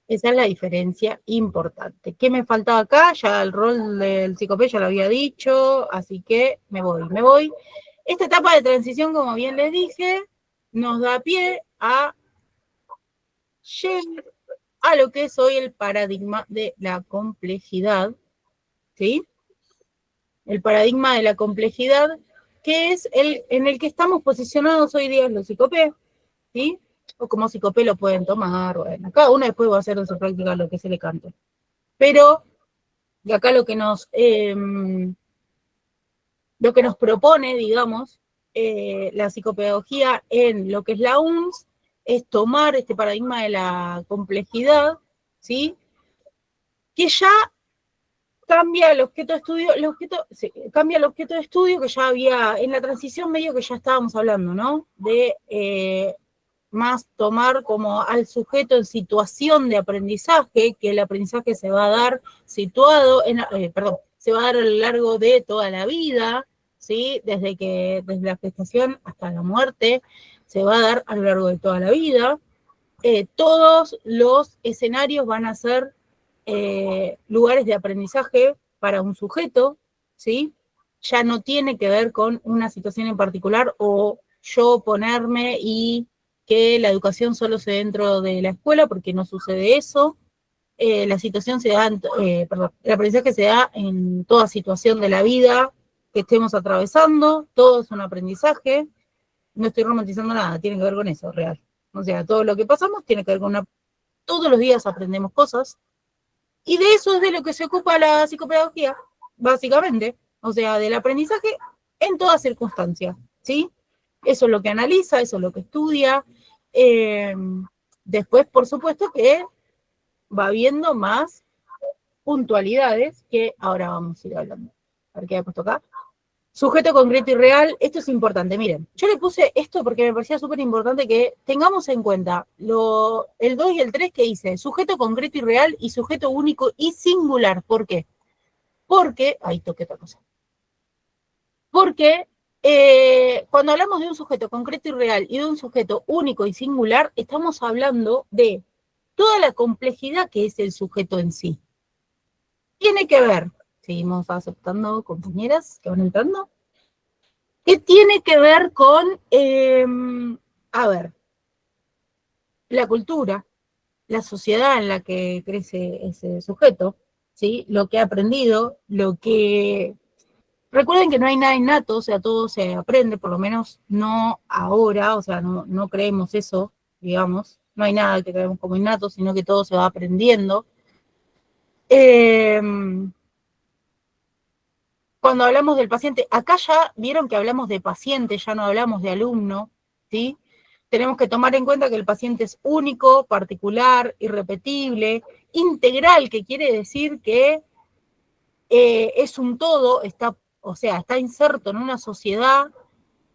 Esa es la diferencia importante. ¿Qué me faltaba acá? Ya el rol del psicopé ya lo había dicho, así que me voy. Esta etapa de transición, como bien les dije, nos da pie a llegar a lo que es hoy el paradigma de la complejidad, ¿sí? El paradigma de la complejidad, que es el en el que estamos posicionados hoy día los psicopé, ¿sí? O como psicopé lo pueden tomar, bueno, cada uno después va a hacer de su práctica lo que se le cante. Pero, de acá lo que nos propone, digamos, la psicopedagogía en lo que es la UNS, es tomar este paradigma de la complejidad, ¿sí? Que ya cambia el objeto de estudio, cambia el objeto de estudio que ya había, en la transición medio que ya estábamos hablando, ¿no? De más tomar como al sujeto en situación de aprendizaje, que el aprendizaje se va a dar situado, se va a dar a lo largo de toda la vida, ¿sí? Desde la gestación hasta la muerte, se va a dar a lo largo de toda la vida. Todos los escenarios van a ser lugares de aprendizaje para un sujeto, ¿sí? Ya no tiene que ver con una situación en particular o yo ponerme y que la educación solo se dentro de la escuela, porque no sucede eso. La situación se da, el aprendizaje se da en toda situación de la vida que estemos atravesando, todo es un aprendizaje. No estoy romantizando nada, tiene que ver con eso, real. O sea, todo lo que pasamos tiene que ver con todos los días aprendemos cosas, y de eso es de lo que se ocupa la psicopedagogía, básicamente. O sea, del aprendizaje en toda circunstancia, ¿sí? Eso es lo que analiza, eso es lo que estudia. Después, por supuesto, que va viendo más puntualidades que ahora vamos a ir hablando. A ver qué he puesto acá. Sujeto concreto y real, esto es importante, miren, yo le puse esto porque me parecía súper importante que tengamos en cuenta el 2 y el 3 que dice, sujeto concreto y real y sujeto único y singular. ¿Por qué? Porque, ahí toqué otra cosa, porque cuando hablamos de un sujeto concreto y real y de un sujeto único y singular, estamos hablando de toda la complejidad que es el sujeto en sí. Tiene que ver, seguimos aceptando compañeras que van entrando, que tiene que ver con, a ver, la cultura, la sociedad en la que crece ese sujeto, ¿sí? Lo que ha aprendido, lo que... Recuerden que no hay nada innato, o sea, todo se aprende, por lo menos no ahora, o sea, no creemos eso, digamos, no hay nada que creemos como innato, sino que todo se va aprendiendo. Cuando hablamos del paciente, acá ya vieron que hablamos de paciente, ya no hablamos de alumno, ¿sí? Tenemos que tomar en cuenta que el paciente es único, particular, irrepetible, integral, que quiere decir que es un todo, está inserto en una sociedad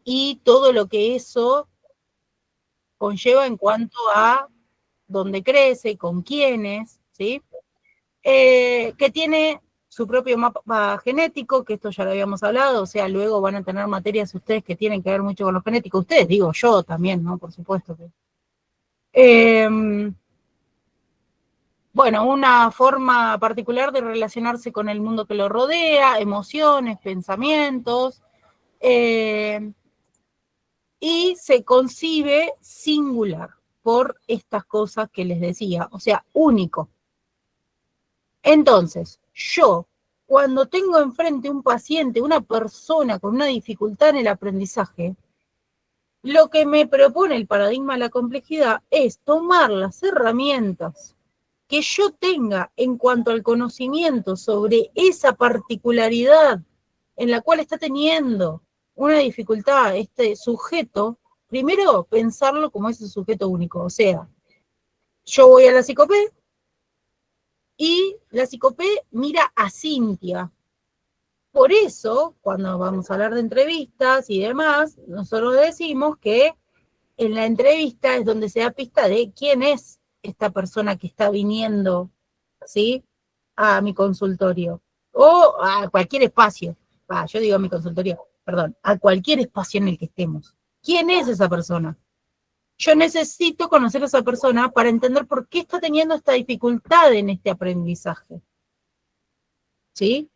y todo lo que eso conlleva en cuanto a dónde crece, con quiénes, ¿sí? Que tiene su propio mapa genético, que esto ya lo habíamos hablado, o sea, luego van a tener materias ustedes que tienen que ver mucho con lo genético, ustedes, digo yo también, ¿no? Por supuesto que... bueno, una forma particular de relacionarse con el mundo que lo rodea, emociones, pensamientos, y se concibe singular por estas cosas que les decía, o sea, único. Entonces, yo, cuando tengo enfrente un paciente, una persona con una dificultad en el aprendizaje, lo que me propone el paradigma de la complejidad es tomar las herramientas que yo tenga en cuanto al conocimiento sobre esa particularidad en la cual está teniendo una dificultad este sujeto, primero pensarlo como ese sujeto único. O sea, yo voy a la psicopé y la psicopé mira a Cintia. Por eso, cuando vamos a hablar de entrevistas y demás, nosotros decimos que en la entrevista es donde se da pista de quién es esta persona que está viniendo, ¿sí?, a mi consultorio, o a cualquier espacio, yo digo a mi consultorio, perdón, a cualquier espacio en el que estemos. ¿Quién es esa persona? Yo necesito conocer a esa persona para entender por qué está teniendo esta dificultad en este aprendizaje, ¿sí?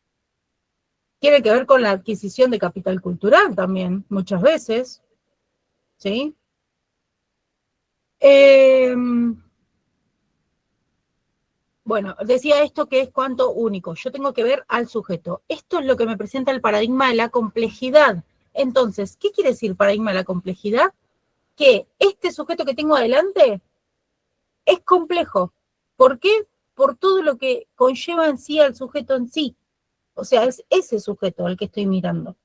Tiene que ver con la adquisición de capital cultural también, muchas veces, ¿sí? Bueno, decía esto que es cuanto único. Yo tengo que ver al sujeto. Esto es lo que me presenta el paradigma de la complejidad. Entonces, ¿qué quiere decir paradigma de la complejidad? Que este sujeto que tengo adelante es complejo. ¿Por qué? Por todo lo que conlleva en sí al sujeto en sí. O sea, es ese sujeto al que estoy mirando.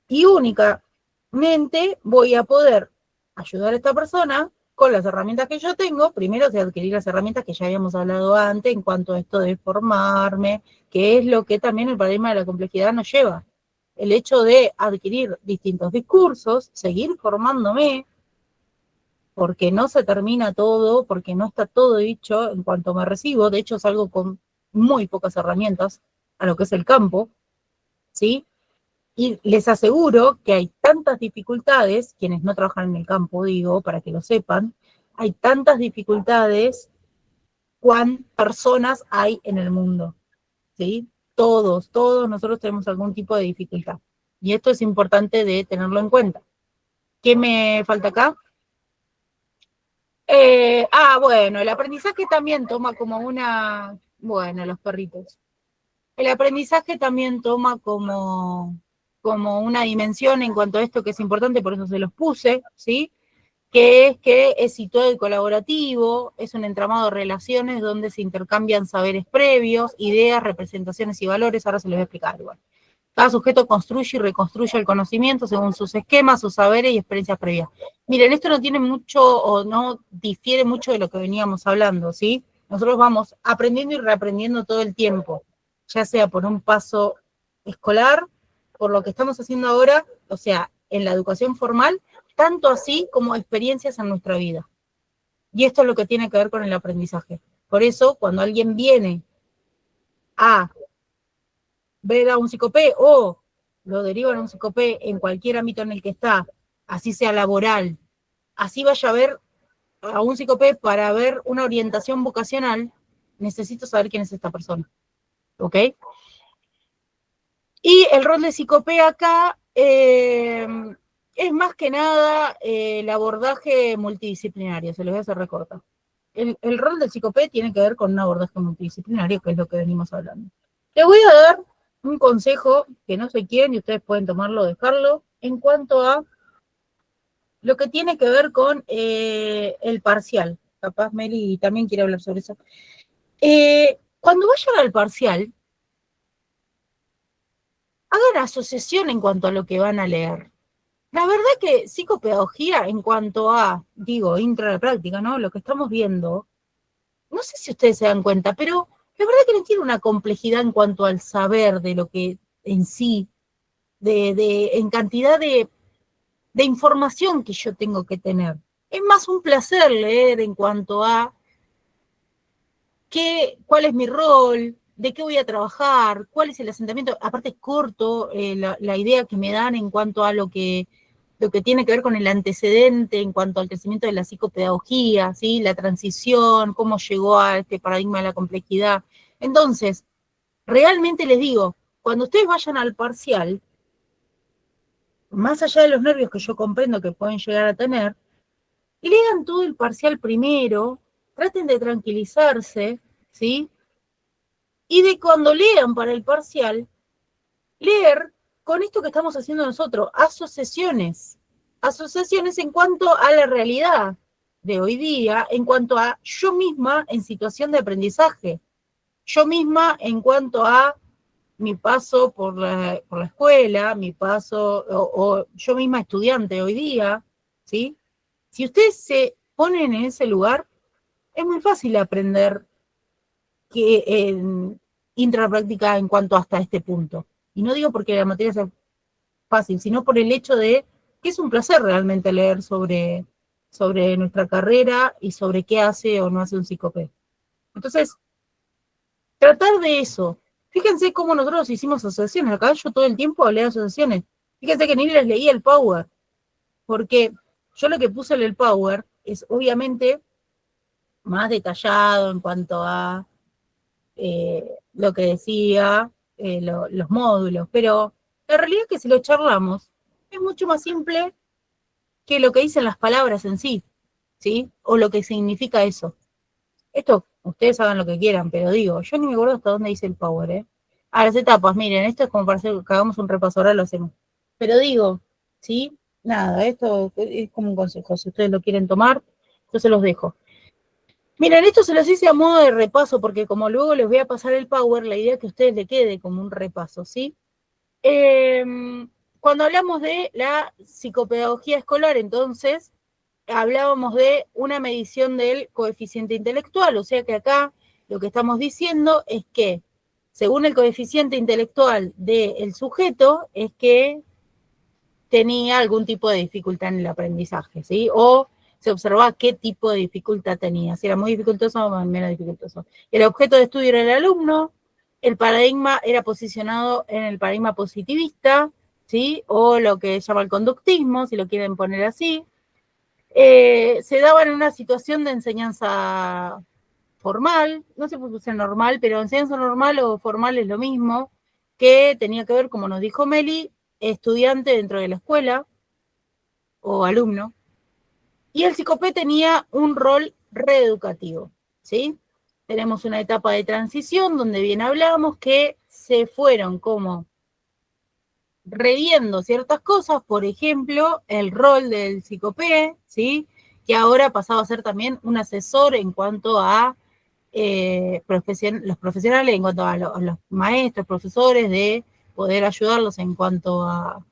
Y únicamente voy a poder ayudar a esta persona con las herramientas que yo tengo. Primero, de adquirir las herramientas que ya habíamos hablado antes en cuanto a esto de formarme, que es lo que también el paradigma de la complejidad nos lleva. El hecho de adquirir distintos discursos, seguir formándome, porque no se termina todo, porque no está todo dicho en cuanto me recibo. De hecho, salgo con muy pocas herramientas a lo que es el campo, ¿sí? Y les aseguro que hay tantas dificultades, quienes no trabajan en el campo, digo, para que lo sepan, hay tantas dificultades cuán personas hay en el mundo, ¿sí? Todos nosotros tenemos algún tipo de dificultad. Y esto es importante de tenerlo en cuenta. ¿Qué me falta acá? Bueno, el aprendizaje también toma como una... Bueno, los perritos. El aprendizaje también toma como una dimensión en cuanto a esto que es importante, por eso se los puse, ¿sí? Que es situado y colaborativo, es un entramado de relaciones donde se intercambian saberes previos, ideas, representaciones y valores. Ahora se los voy a explicar igual. Cada sujeto construye y reconstruye el conocimiento según sus esquemas, sus saberes y experiencias previas. Miren, esto no tiene mucho o no difiere mucho de lo que veníamos hablando, ¿sí? Nosotros vamos aprendiendo y reaprendiendo todo el tiempo, ya sea por un paso escolar, por lo que estamos haciendo ahora, o sea, en la educación formal, tanto así como experiencias en nuestra vida. Y esto es lo que tiene que ver con el aprendizaje. Por eso, cuando alguien viene a ver a un psicopé o lo derivan a un psicopé en cualquier ámbito en el que está, así sea laboral, así vaya a ver a un psicopé para ver una orientación vocacional, necesito saber quién es esta persona. ¿Ok? Y el rol de psicopé acá es más que nada el abordaje multidisciplinario, se los voy a hacer recortar. El rol del psicopé tiene que ver con un abordaje multidisciplinario, que es lo que venimos hablando. Le voy a dar un consejo que no sé quién, y ustedes pueden tomarlo o dejarlo, en cuanto a lo que tiene que ver con el parcial. Capaz Meli también quiere hablar sobre eso. Cuando vayan al parcial, hagan asociación en cuanto a lo que van a leer. La verdad que psicopedagogía en cuanto a, digo, intro a la práctica, ¿no? Lo que estamos viendo, no sé si ustedes se dan cuenta, pero la verdad que no tiene una complejidad en cuanto al saber de lo que en sí, en cantidad de información que yo tengo que tener. Es más un placer leer en cuanto a cuál es mi rol, de qué voy a trabajar, cuál es el asentamiento. Aparte es corto la idea que me dan en cuanto a lo que tiene que ver con el antecedente, en cuanto al crecimiento de la psicopedagogía, ¿sí? La transición, cómo llegó a este paradigma de la complejidad. Entonces, realmente les digo, cuando ustedes vayan al parcial, más allá de los nervios que yo comprendo que pueden llegar a tener, lean todo el parcial primero, traten de tranquilizarse, ¿sí? Y de cuando lean para el parcial, leer con esto que estamos haciendo nosotros, asociaciones en cuanto a la realidad de hoy día, en cuanto a yo misma en situación de aprendizaje, yo misma en cuanto a mi paso por la escuela, mi paso, o yo misma estudiante hoy día, ¿sí? Si ustedes se ponen en ese lugar, es muy fácil aprender que en intrapráctica en cuanto hasta este punto. Y no digo porque la materia sea fácil, sino por el hecho de que es un placer realmente leer sobre nuestra carrera y sobre qué hace o no hace un psicopé. Entonces, tratar de eso. Fíjense cómo nosotros hicimos asociaciones. Acá yo todo el tiempo hablé de asociaciones. Fíjense que ni les leía el Power, porque yo lo que puse en el Power es obviamente más detallado en cuanto a lo que decía, los módulos, pero la realidad es que si lo charlamos, es mucho más simple que lo que dicen las palabras en sí, ¿sí? O lo que significa eso. Esto, ustedes hagan lo que quieran, pero digo, yo ni me acuerdo hasta dónde dice el power, ¿eh? A las etapas, miren, esto es como para hacer, que hagamos un repaso, ahora lo hacemos. Pero digo, ¿sí? Nada, esto es como un consejo, si ustedes lo quieren tomar, yo se los dejo. Miren, esto se los hice a modo de repaso, porque como luego les voy a pasar el power, la idea es que a ustedes le quede como un repaso, ¿sí? Cuando hablamos de la psicopedagogía escolar, entonces, hablábamos de una medición del coeficiente intelectual, o sea que acá lo que estamos diciendo es que, según el coeficiente intelectual del sujeto, es que tenía algún tipo de dificultad en el aprendizaje, ¿sí? O se observaba qué tipo de dificultad tenía, si era muy dificultoso o menos dificultoso. El objeto de estudio era el alumno, el paradigma era posicionado en el paradigma positivista, ¿sí? O lo que se llama el conductismo, si lo quieren poner así. Se daba en una situación de enseñanza formal, no sé por qué sea normal, pero enseñanza normal o formal es lo mismo, que tenía que ver, como nos dijo Meli, estudiante dentro de la escuela o alumno, y el psicopé tenía un rol reeducativo, ¿sí? Tenemos una etapa de transición donde bien hablamos que se fueron como reviendo ciertas cosas, por ejemplo, el rol del psicopé, ¿sí? Que ahora pasaba a ser también un asesor en cuanto a los profesionales, en cuanto a los maestros, profesores, de poder ayudarlos en cuanto a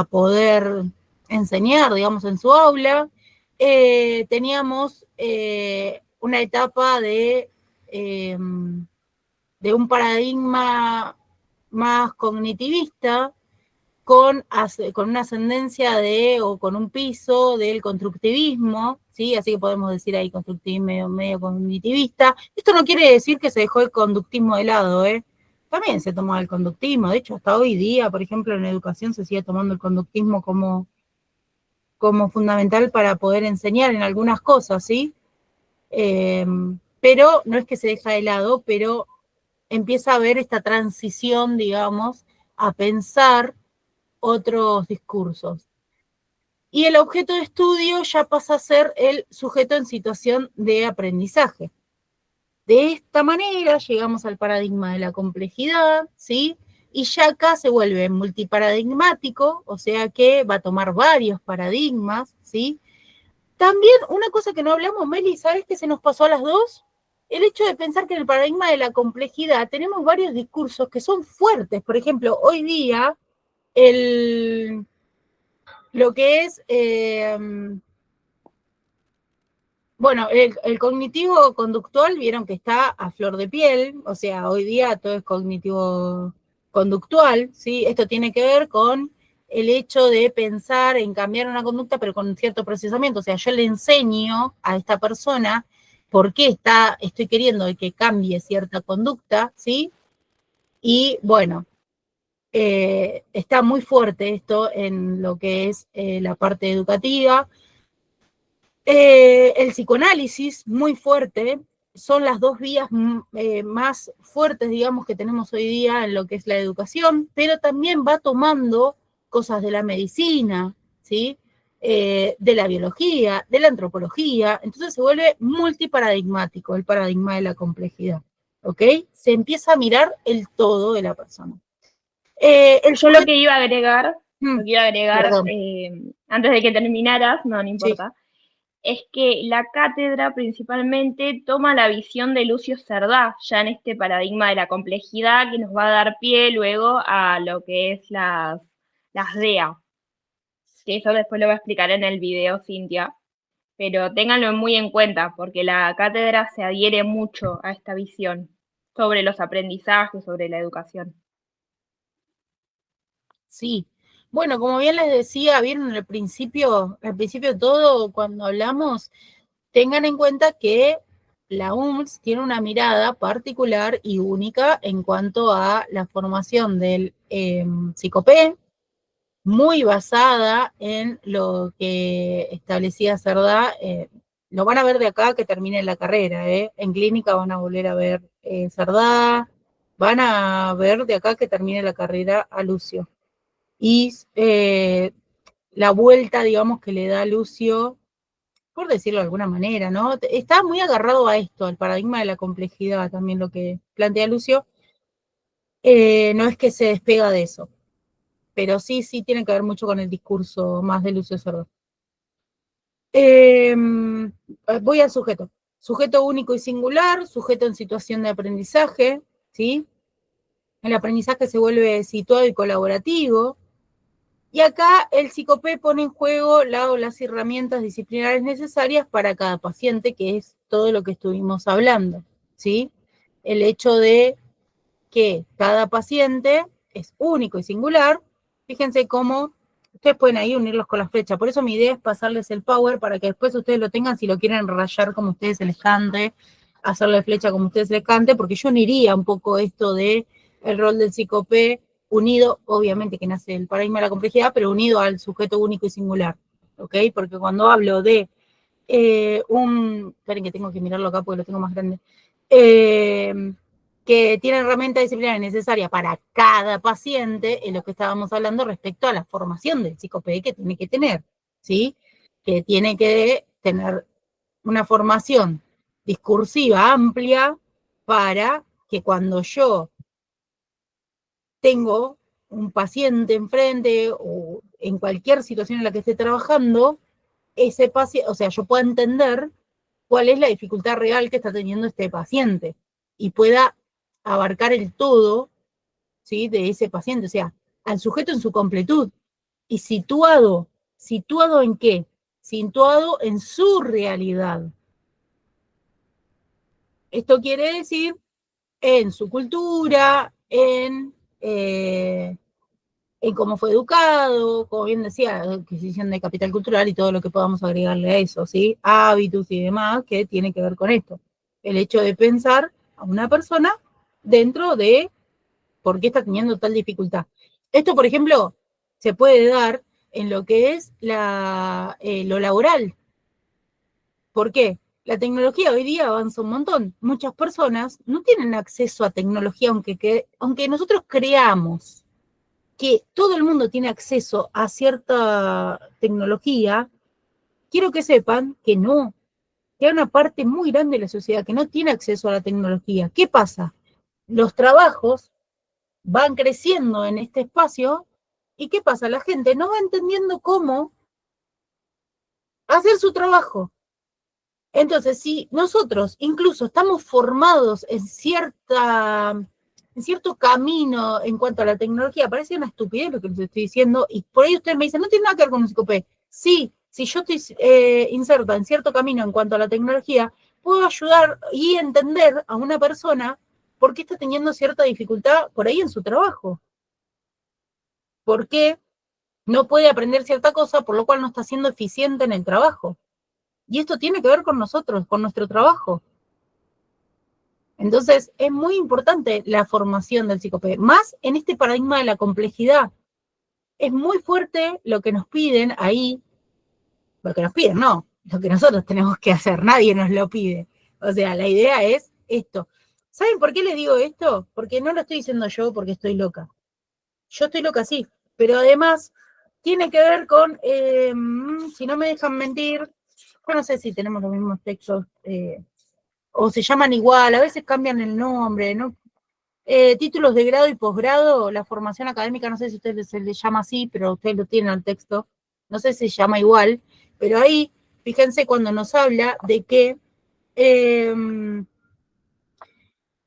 poder enseñar, digamos, en su aula. Teníamos una etapa de un paradigma más cognitivista, con una ascendencia o con un piso del constructivismo, ¿sí? Así que podemos decir ahí constructivismo medio cognitivista. Esto no quiere decir que se dejó el conductismo de lado, ¿eh? También se tomó el conductismo, de hecho hasta hoy día, por ejemplo, en educación se sigue tomando el conductismo como fundamental para poder enseñar en algunas cosas, ¿sí? Pero no es que se deja de lado, pero empieza a haber esta transición, digamos, a pensar otros discursos. Y el objeto de estudio ya pasa a ser el sujeto en situación de aprendizaje. De esta manera llegamos al paradigma de la complejidad, ¿sí? Y ya acá se vuelve multiparadigmático, o sea que va a tomar varios paradigmas, ¿sí? También una cosa que no hablamos, Meli, ¿sabes qué se nos pasó a las dos? El hecho de pensar que en el paradigma de la complejidad tenemos varios discursos que son fuertes. Por ejemplo, hoy día lo que es, bueno, el cognitivo conductual, vieron que está a flor de piel, o sea, hoy día todo es cognitivo conductual, ¿sí? Esto tiene que ver con el hecho de pensar en cambiar una conducta, pero con cierto procesamiento, o sea, yo le enseño a esta persona por qué estoy queriendo que cambie cierta conducta, ¿sí? Y bueno, está muy fuerte esto en lo que es la parte educativa. El psicoanálisis, muy fuerte, son las dos vías más fuertes, digamos, que tenemos hoy día en lo que es la educación, pero también va tomando cosas de la medicina, ¿sí? De la biología, de la antropología, entonces se vuelve multiparadigmático el paradigma de la complejidad, ¿ok? Se empieza a mirar el todo de la persona. Yo lo que iba a agregar, Perdón. Antes de que terminaras, no Sí. importa, es que la cátedra principalmente toma la visión de Lucio Cerdá, ya en este paradigma de la complejidad, que nos va a dar pie luego a lo que es las DEA, que eso después lo va a explicar en el video Cintia, pero ténganlo muy en cuenta, porque la cátedra se adhiere mucho a esta visión sobre los aprendizajes, sobre la educación. Sí. Bueno, como bien les decía, vieron al principio de todo, cuando hablamos, tengan en cuenta que la UMS tiene una mirada particular y única en cuanto a la formación del psicopé, muy basada en lo que establecía Cerdá. Lo van a ver de acá que termine la carrera, en clínica van a volver a ver Cerdá, van a ver de acá que termine la carrera a Lucio. Y la vuelta, digamos, que le da Lucio, por decirlo de alguna manera, ¿no? Está muy agarrado a esto, al paradigma de la complejidad, también lo que plantea Lucio. No es que se despega de eso, pero sí tiene que ver mucho con el discurso más de Lucio Sordo. Voy al sujeto. Sujeto único y singular, sujeto en situación de aprendizaje, ¿sí? El aprendizaje se vuelve situado y colaborativo. Y acá el psicopé pone en juego las herramientas disciplinarias necesarias para cada paciente, que es todo lo que estuvimos hablando, ¿sí? El hecho de que cada paciente es único y singular. Fíjense cómo ustedes pueden ahí unirlos con la flecha. Por eso mi idea es pasarles el power para que después ustedes lo tengan si lo quieren rayar como ustedes se les cante, hacerle flecha como ustedes les cante, porque yo uniría un poco esto de el rol del psicopé unido, obviamente que nace el paradigma de la complejidad, pero unido al sujeto único y singular, ¿ok? Porque cuando hablo de esperen que tengo que mirarlo acá porque lo tengo más grande, que tiene herramienta disciplinaria necesaria para cada paciente, en lo que estábamos hablando respecto a la formación del psicopé que tiene que tener, ¿sí? Que tiene que tener una formación discursiva amplia para que cuando yo tengo un paciente enfrente o en cualquier situación en la que esté trabajando, ese paciente, o sea, yo pueda entender cuál es la dificultad real que está teniendo este paciente y pueda abarcar el todo, ¿sí? De ese paciente, o sea, al sujeto en su completud y situado ¿en qué? Situado en su realidad. Esto quiere decir en su cultura, en cómo fue educado, como bien decía, adquisición de capital cultural y todo lo que podamos agregarle a eso, ¿sí? Hábitos y demás que tiene que ver con esto. El hecho de pensar a una persona dentro de por qué está teniendo tal dificultad. Esto, por ejemplo, se puede dar en lo que es lo laboral. ¿Por qué? La tecnología hoy día avanza un montón. Muchas personas no tienen acceso a tecnología, aunque nosotros creamos que todo el mundo tiene acceso a cierta tecnología, quiero que sepan que no, que hay una parte muy grande de la sociedad que no tiene acceso a la tecnología. ¿Qué pasa? Los trabajos van creciendo en este espacio y ¿qué pasa? La gente no va entendiendo cómo hacer su trabajo. Entonces, si nosotros incluso estamos formados en cierto camino en cuanto a la tecnología, parece una estupidez lo que les estoy diciendo, y por ahí ustedes me dicen, no tiene nada que ver con un psicopé. Sí, si yo estoy inserta en cierto camino en cuanto a la tecnología, puedo ayudar y entender a una persona por qué está teniendo cierta dificultad por ahí en su trabajo. ¿Por qué no puede aprender cierta cosa, por lo cual no está siendo eficiente en el trabajo? Y esto tiene que ver con nosotros, con nuestro trabajo. Entonces, es muy importante la formación del psicopé, más en este paradigma de la complejidad. Es muy fuerte lo que nos piden ahí, lo que nos piden, no, lo que nosotros tenemos que hacer, nadie nos lo pide. O sea, la idea es esto. ¿Saben por qué les digo esto? Porque no lo estoy diciendo yo porque estoy loca. Yo estoy loca, sí, pero además tiene que ver con, si no me dejan mentir, yo no sé si tenemos los mismos textos, o se llaman igual, a veces cambian el nombre, ¿no? Títulos de grado y posgrado, la formación académica, no sé si a ustedes se les llama así, pero ustedes lo tienen al texto, no sé si se llama igual, pero ahí, fíjense cuando nos habla de que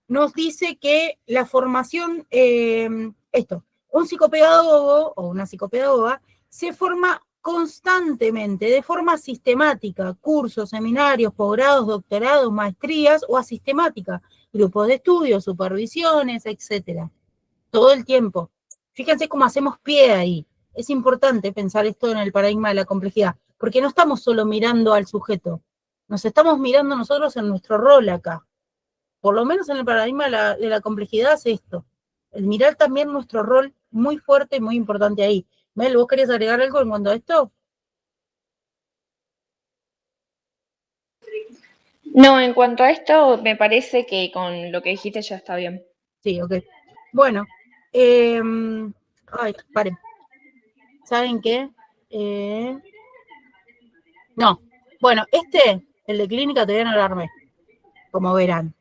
nos dice que la formación, un psicopedagogo o una psicopedagoga se forma constantemente, de forma sistemática, cursos, seminarios, posgrados, doctorados, maestrías o asistemática, grupos de estudio, supervisiones, etcétera. Todo el tiempo. Fíjense cómo hacemos pie ahí. Es importante pensar esto en el paradigma de la complejidad, porque no estamos solo mirando al sujeto, nos estamos mirando nosotros en nuestro rol acá. Por lo menos en el paradigma de la complejidad es esto. El mirar también nuestro rol muy fuerte y muy importante ahí. Mel, ¿vos querés agregar algo en cuanto a esto? No, en cuanto a esto, me parece que con lo que dijiste ya está bien. Sí, ok. Bueno, paren. ¿Saben qué? No, bueno, el de clínica todavía no lo armé, como verán.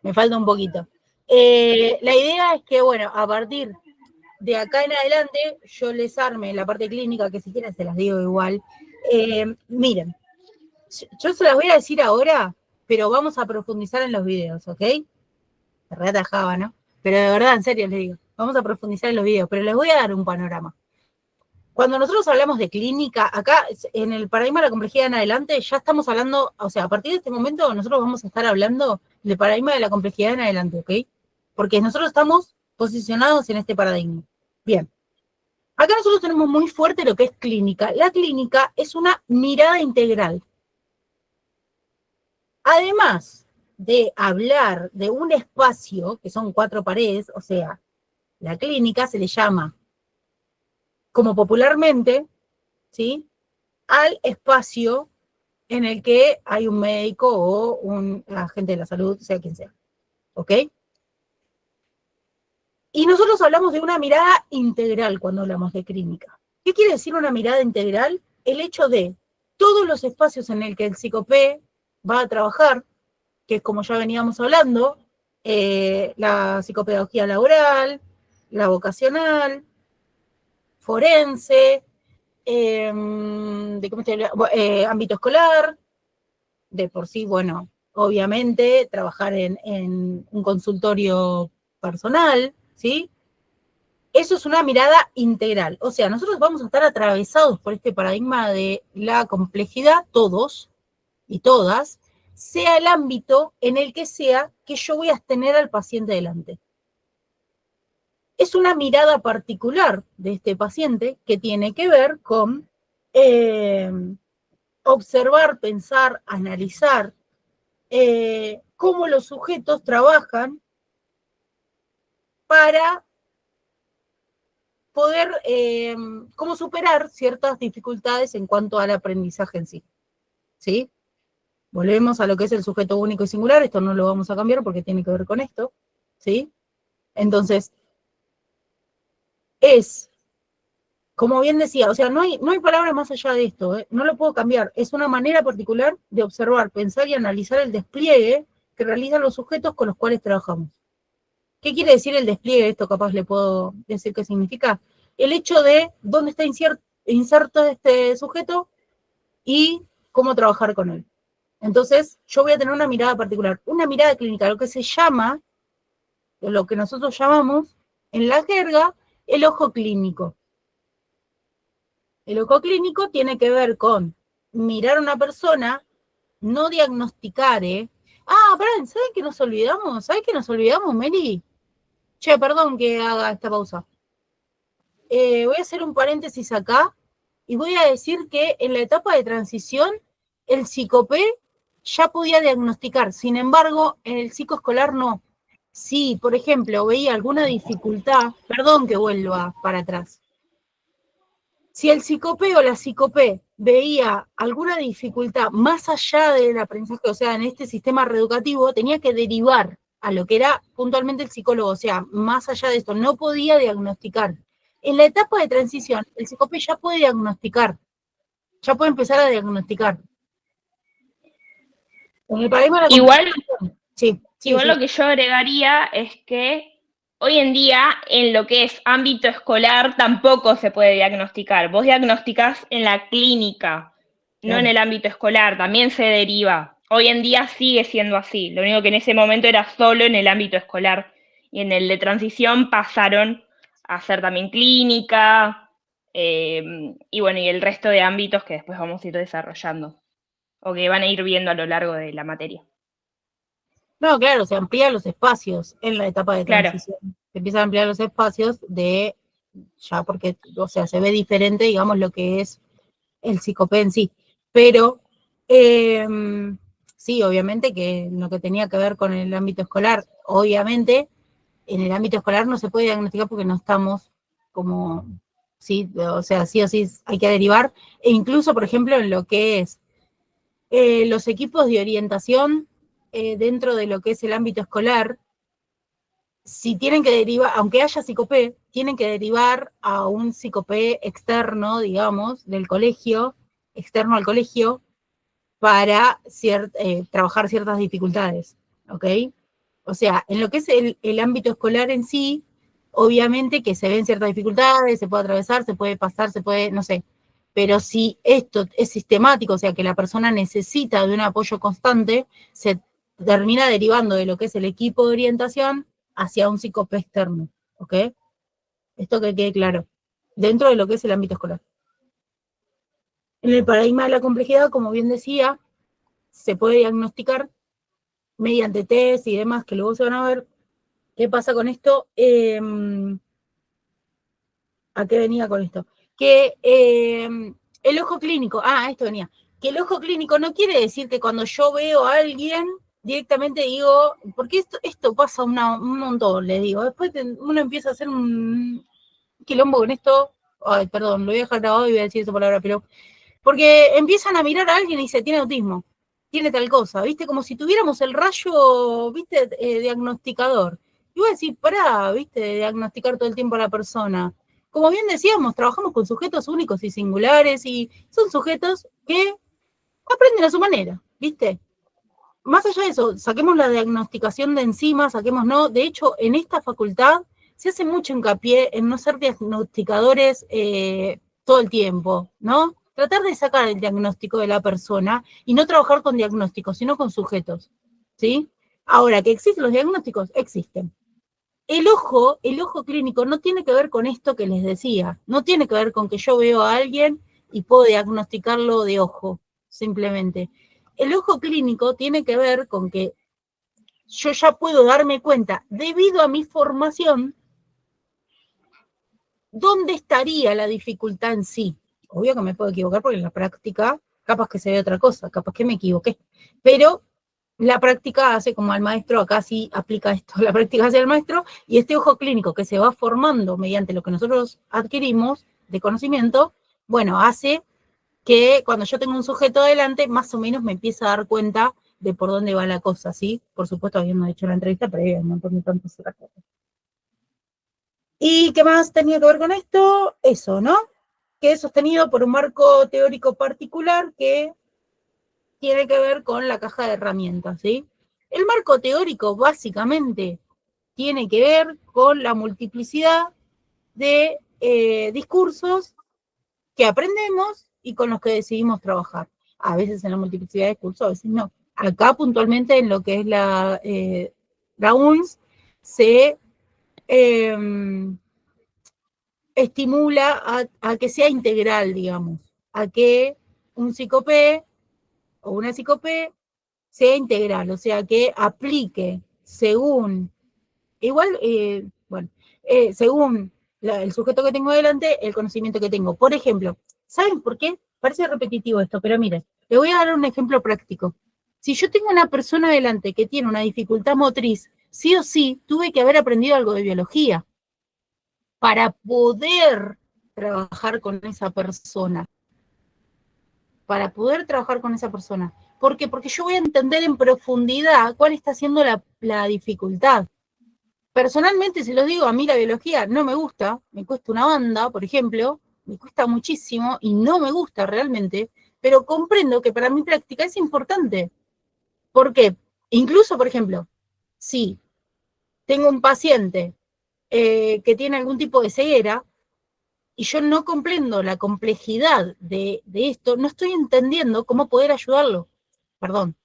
Me falta un poquito. La idea es que, bueno, a partir de acá en adelante, yo les arme la parte clínica, que si quieren se las digo igual. Miren, yo se las voy a decir ahora, pero vamos a profundizar en los videos, ¿ok? Se reatajaba, ¿no? Pero de verdad, en serio les digo, vamos a profundizar en los videos, pero les voy a dar un panorama. Cuando nosotros hablamos de clínica, acá en el paradigma de la complejidad en adelante, ya estamos hablando, o sea, a partir de este momento nosotros vamos a estar hablando del paradigma de la complejidad en adelante, ¿ok? Porque nosotros estamos posicionados en este paradigma. Bien. Acá nosotros tenemos muy fuerte lo que es clínica. La clínica es una mirada integral. Además de hablar de un espacio, que son 4 paredes, o sea, la clínica se le llama, como popularmente, ¿sí?, al espacio en el que hay un médico o un agente de la salud, sea quien sea. ¿Ok? Y nosotros hablamos de una mirada integral cuando hablamos de clínica. ¿Qué quiere decir una mirada integral? El hecho de todos los espacios en el que el psicopé va a trabajar, que es como ya veníamos hablando, la psicopedagogía laboral, la vocacional, forense, ámbito escolar, de por sí, bueno, obviamente, trabajar en un consultorio personal, ¿sí? Eso es una mirada integral. O sea, nosotros vamos a estar atravesados por este paradigma de la complejidad, todos y todas, sea el ámbito en el que sea que yo voy a tener al paciente delante. Es una mirada particular de este paciente que tiene que ver con observar, pensar, analizar cómo los sujetos trabajan para poder, cómo superar ciertas dificultades en cuanto al aprendizaje en sí. ¿Sí? Volvemos a lo que es el sujeto único y singular, esto no lo vamos a cambiar porque tiene que ver con esto, ¿sí? Entonces, como bien decía, o sea, no hay palabras más allá de esto, no lo puedo cambiar, es una manera particular de observar, pensar y analizar el despliegue que realizan los sujetos con los cuales trabajamos. ¿Qué quiere decir el despliegue? Esto capaz le puedo decir qué significa. El hecho de dónde está inserto este sujeto y cómo trabajar con él. Entonces, yo voy a tener una mirada particular, una mirada clínica, lo que se llama, lo que nosotros llamamos, en la jerga, el ojo clínico. El ojo clínico tiene que ver con mirar a una persona, no diagnosticar, pará, ¿sabes qué nos olvidamos? ¿Sabes qué nos olvidamos, Mary? Che, perdón que haga esta pausa. Voy a hacer un paréntesis acá y voy a decir que en la etapa de transición, el psicopé ya podía diagnosticar, sin embargo, en el psicoescolar no. Si, por ejemplo, veía alguna dificultad, perdón que vuelva para atrás, si el psicopé o la psicopé veía alguna dificultad más allá del aprendizaje, o sea, en este sistema reeducativo, tenía que derivar a lo que era puntualmente el psicólogo, o sea, más allá de esto, no podía diagnosticar. En la etapa de transición, el psicopé ya puede diagnosticar, ya puede empezar a diagnosticar. En el paradigma de la Igual, sí, lo que yo agregaría es que hoy en día, en lo que es ámbito escolar, tampoco se puede diagnosticar. Vos diagnosticás en la clínica, no en el ámbito escolar, también se deriva. Hoy en día sigue siendo así, lo único que en ese momento era solo en el ámbito escolar. Y en el de transición pasaron a hacer también clínica, y bueno, y el resto de ámbitos que después vamos a ir desarrollando, o que van a ir viendo a lo largo de la materia. No, claro, se amplían los espacios en la etapa de transición. Claro. Se empiezan a ampliar los espacios ya porque, o sea, se ve diferente, digamos, lo que es el psicopé en sí. Pero, sí, obviamente que lo que tenía que ver con el ámbito escolar, obviamente, en el ámbito escolar no se puede diagnosticar porque no estamos como, sí, o sea, sí o sí hay que derivar. E incluso, por ejemplo, en lo que es los equipos de orientación, dentro de lo que es el ámbito escolar, si tienen que derivar, aunque haya psicopé, tienen que derivar a un psicopé externo, digamos, del colegio, externo al colegio, para trabajar ciertas dificultades, ¿ok? O sea, en lo que es el ámbito escolar en sí, obviamente que se ven ciertas dificultades, se puede atravesar, se puede pasar, se puede, no sé, pero si esto es sistemático, o sea, que la persona necesita de un apoyo constante, se termina derivando de lo que es el equipo de orientación hacia un psicópata externo, ¿ok? Esto que quede claro, dentro de lo que es el ámbito escolar. En el paradigma de la complejidad, como bien decía, se puede diagnosticar mediante test y demás, que luego se van a ver. ¿Qué pasa con esto? ¿A qué venía con esto? Que el ojo clínico, esto venía, que el ojo clínico no quiere decir que cuando yo veo a alguien, directamente digo, porque esto pasa un montón, le digo, después uno empieza a hacer un quilombo con esto, ay, perdón, lo voy a dejar grabado y voy a decir esa palabra, pero porque empiezan a mirar a alguien y dice, tiene autismo, tiene tal cosa, ¿viste? Como si tuviéramos el rayo, ¿viste? Diagnosticador. Y vos decís, pará, ¿viste? Diagnosticar todo el tiempo a la persona. Como bien decíamos, trabajamos con sujetos únicos y singulares y son sujetos que aprenden a su manera, ¿viste? Más allá de eso, saquemos la diagnosticación de enzimas, saquemos no. De hecho, en esta facultad se hace mucho hincapié en no ser diagnosticadores todo el tiempo, ¿no? Tratar de sacar el diagnóstico de la persona y no trabajar con diagnósticos, sino con sujetos, ¿sí? Ahora, ¿que existen los diagnósticos? Existen. El ojo clínico no tiene que ver con esto que les decía, no tiene que ver con que yo veo a alguien y puedo diagnosticarlo de ojo, simplemente. El ojo clínico tiene que ver con que yo ya puedo darme cuenta, debido a mi formación, dónde estaría la dificultad en sí. Obvio que me puedo equivocar porque en la práctica capaz que se ve otra cosa, capaz que me equivoqué, pero la práctica hace como al maestro, acá sí aplica esto, la práctica hace al maestro, y este ojo clínico que se va formando mediante lo que nosotros adquirimos de conocimiento, bueno, hace que cuando yo tengo un sujeto adelante, más o menos me empieza a dar cuenta de por dónde va la cosa, ¿sí? Por supuesto, habíamos hecho la entrevista previa, un montón de tantas otras cosas. ¿Y qué más tenía que ver con esto? Eso, ¿no? Que es sostenido por un marco teórico particular que tiene que ver con la caja de herramientas, ¿sí? El marco teórico básicamente tiene que ver con la multiplicidad de discursos que aprendemos y con los que decidimos trabajar. A veces en la multiplicidad de discursos, a veces no. Acá puntualmente en lo que es la UNS se estimula a que sea integral, digamos, a que un psicopé o una psicopé sea integral, o sea, que aplique según, igual, según el sujeto que tengo delante, el conocimiento que tengo. Por ejemplo, ¿saben por qué? Parece repetitivo esto, pero miren, le voy a dar un ejemplo práctico. Si yo tengo una persona delante que tiene una dificultad motriz, sí o sí tuve que haber aprendido algo de biología para poder trabajar con esa persona. Para poder trabajar con esa persona. ¿Por qué? Porque yo voy a entender en profundidad cuál está siendo la dificultad. Personalmente, si los digo, a mí la biología no me gusta, me cuesta una banda, por ejemplo, me cuesta muchísimo y no me gusta realmente, pero comprendo que para mi práctica es importante. ¿Por qué? Incluso, por ejemplo, si tengo un paciente que tiene algún tipo de ceguera y yo no comprendo la complejidad de esto, no estoy entendiendo cómo poder ayudarlo. Perdón,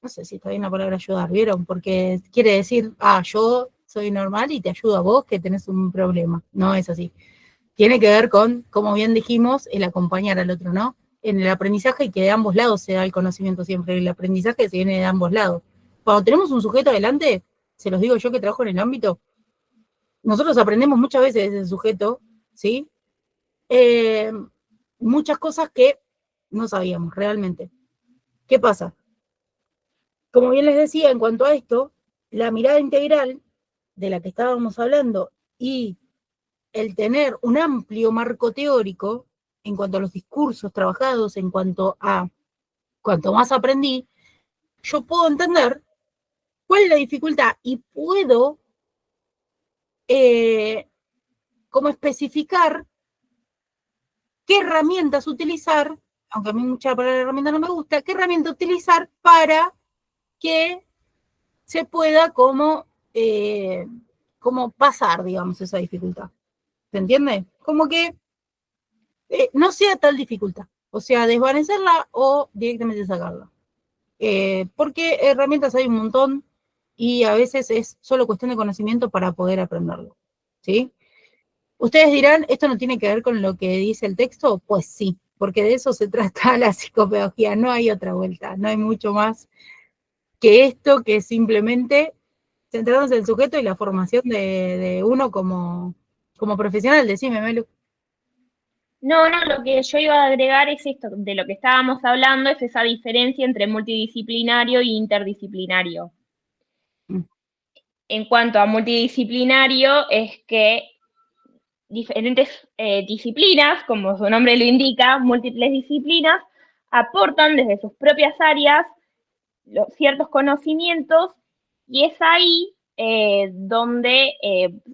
no sé si está bien la palabra ayudar, ¿vieron? Porque quiere decir, yo soy normal y te ayudo a vos que tenés un problema. No es así. Tiene que ver con, como bien dijimos, el acompañar al otro, ¿no? En el aprendizaje, y que de ambos lados se da el conocimiento siempre. El aprendizaje se viene de ambos lados. Cuando tenemos un sujeto adelante, se los digo yo que trabajo en el ámbito, nosotros aprendemos muchas veces de ese sujeto, ¿sí? Muchas cosas que no sabíamos realmente. ¿Qué pasa? Como bien les decía, en cuanto a esto, la mirada integral de la que estábamos hablando y el tener un amplio marco teórico en cuanto a los discursos trabajados, en cuanto a cuanto más aprendí, yo puedo entender cuál es la dificultad y puedo cómo especificar qué herramientas utilizar, aunque a mí mucha la palabra herramienta no me gusta, qué herramienta utilizar para que se pueda como pasar, digamos, esa dificultad. ¿Se entiende? Como que no sea tal dificultad. O sea, desvanecerla o directamente sacarla. Porque herramientas hay un montón y a veces es solo cuestión de conocimiento para poder aprenderlo. ¿Sí? Ustedes dirán, ¿esto no tiene que ver con lo que dice el texto? Pues sí, porque de eso se trata la psicopedagogía, no hay otra vuelta, no hay mucho más que esto, que es simplemente centrarnos en el sujeto y la formación de uno como profesional. Decime, Melu. No, lo que yo iba a agregar es esto, de lo que estábamos hablando, es esa diferencia entre multidisciplinario e interdisciplinario. En cuanto a multidisciplinario, es que diferentes disciplinas, como su nombre lo indica, múltiples disciplinas, aportan desde sus propias áreas ciertos conocimientos y es ahí donde